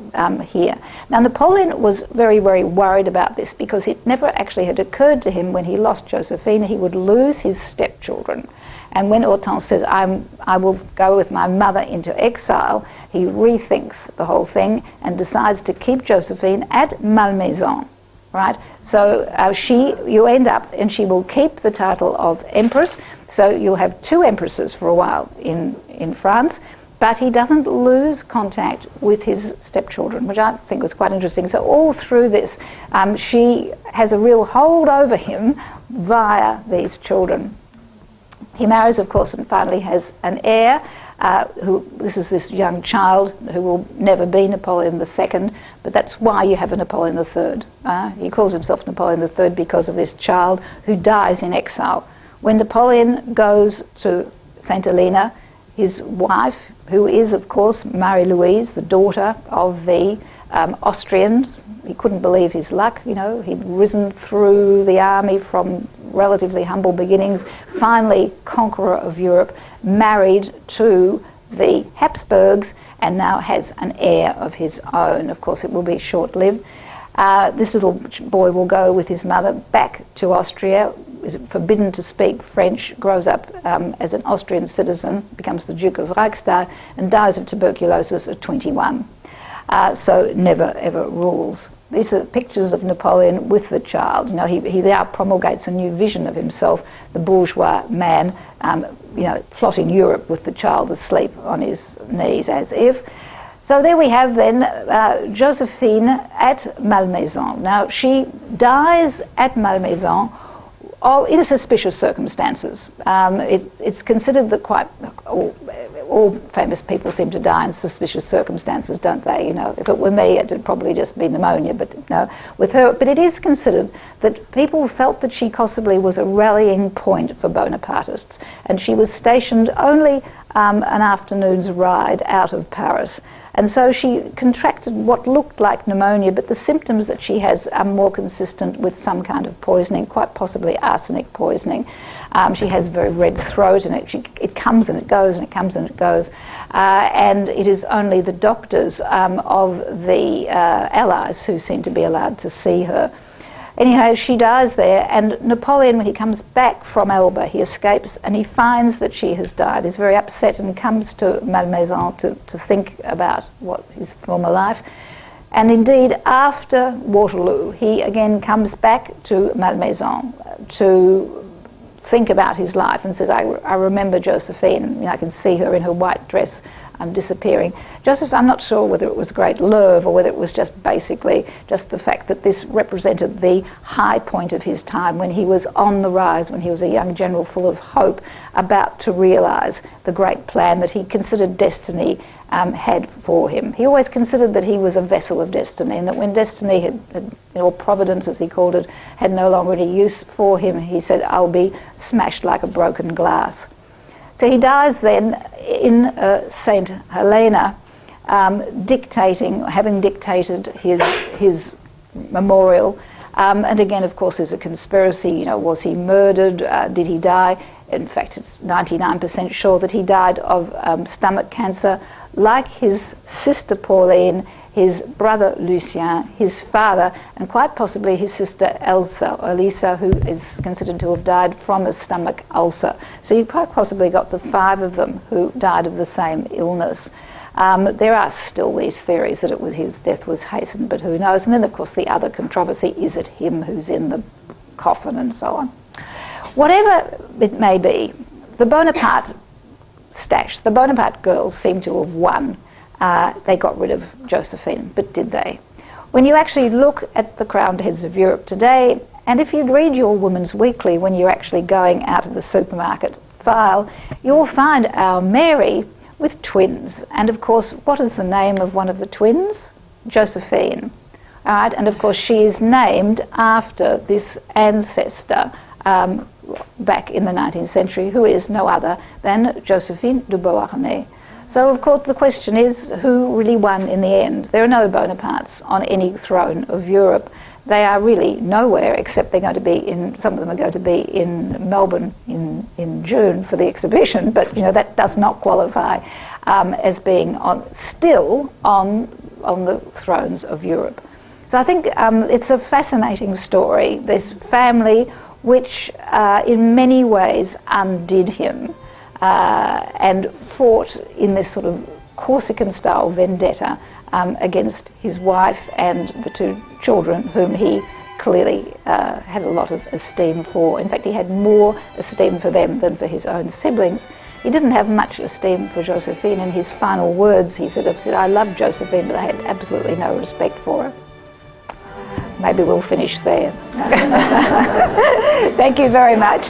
here. Now Napoleon was very, very worried about this because it never actually had occurred to him when he lost Josephine he would lose his stepchildren. And when Hortense says, I will go with my mother into exile, he rethinks the whole thing and decides to keep Josephine at Malmaison, right? So you end up, and she will keep the title of Empress, so you'll have two empresses for a while in France, but he doesn't lose contact with his stepchildren, which I think was quite interesting. So all through this, she has a real hold over him via these children. He marries, of course, and finally has an heir. This is this young child who will never be Napoleon II, but that's why you have a Napoleon III. He calls himself Napoleon III because of this child who dies in exile. When Napoleon goes to St. Helena, his wife, who is, of course, Marie-Louise, the daughter of the Austrians, he couldn't believe his luck. You know, he'd risen through the army from relatively humble beginnings, finally conqueror of Europe, married to the Habsburgs, and now has an heir of his own. Of course, it will be short-lived. This little boy will go with his mother back to Austria, is forbidden to speak French, grows up as an Austrian citizen, becomes the Duke of Reichstadt, and dies of tuberculosis at 21. So never ever rules. These are pictures of Napoleon with the child. You know, he now promulgates a new vision of himself, the bourgeois man, you know, plotting Europe with the child asleep on his knees as if. So there we have then Josephine at Malmaison. Now she dies at Malmaison in suspicious circumstances. It's considered that quite all famous people seem to die in suspicious circumstances, don't they? You know, if it were me, it'd probably just be pneumonia. But no, with her. But it is considered that people felt that she possibly was a rallying point for Bonapartists, and she was stationed only an afternoon's ride out of Paris. And so she contracted what looked like pneumonia, but the symptoms that she has are more consistent with some kind of poisoning, quite possibly arsenic poisoning. She has a very red throat, and it comes and it goes, and it comes and it goes. And it is only the doctors of the Allies who seem to be allowed to see her. Anyhow, she dies there, and Napoleon, when he comes back from Elba, he escapes and he finds that she has died. He's very upset and comes to Malmaison to think about what his former life. And indeed, after Waterloo, he again comes back to Malmaison to think about his life and says, I remember Josephine. You know, I can see her in her white dress disappearing. Joseph, I'm not sure whether it was great love or whether it was just basically just the fact that this represented the high point of his time, when he was on the rise, when he was a young general full of hope, about to realise the great plan that he considered destiny had for him. He always considered that he was a vessel of destiny, and that when destiny had or providence as he called it, had no longer any use for him, he said, I'll be smashed like a broken glass. So he dies then in St. Helena, having dictated his memorial. And again, of course, there's a conspiracy. You know, was he murdered? Did he die? In fact, it's 99% sure that he died of stomach cancer, like his sister Pauline, his brother Lucien, his father, and quite possibly his sister Elisa, who is considered to have died from a stomach ulcer. So you quite possibly got the 5 of them who died of the same illness. There are still these theories that his death was hastened, but who knows? And then, of course, the other controversy, is it him who's in the coffin and so on? Whatever it may be, the Bonaparte stash, the Bonaparte girls seem to have won. They got rid of Josephine, but did they? When you actually look at the crowned heads of Europe today, and if you read your Woman's Weekly when you're actually going out of the supermarket file, you'll find our Mary with twins. And of course, what is the name of one of the twins? Josephine. All right, and of course she is named after this ancestor back in the 19th century, who is no other than Josephine de Beauharnais. So, of course, the question is, who really won in the end? There are no Bonapartes on any throne of Europe. They are really nowhere, except they're going to be some of them are going to be in Melbourne in June for the exhibition, but, you know, that does not qualify as being still on the thrones of Europe. So I think it's a fascinating story, this family which in many ways undid him and fought in this sort of Corsican-style vendetta against his wife and the 2 children, whom he clearly had a lot of esteem for. In fact, he had more esteem for them than for his own siblings. He didn't have much esteem for Josephine. In his final words, he said, I loved Josephine, but I had absolutely no respect for her. Maybe we'll finish there. Thank you very much.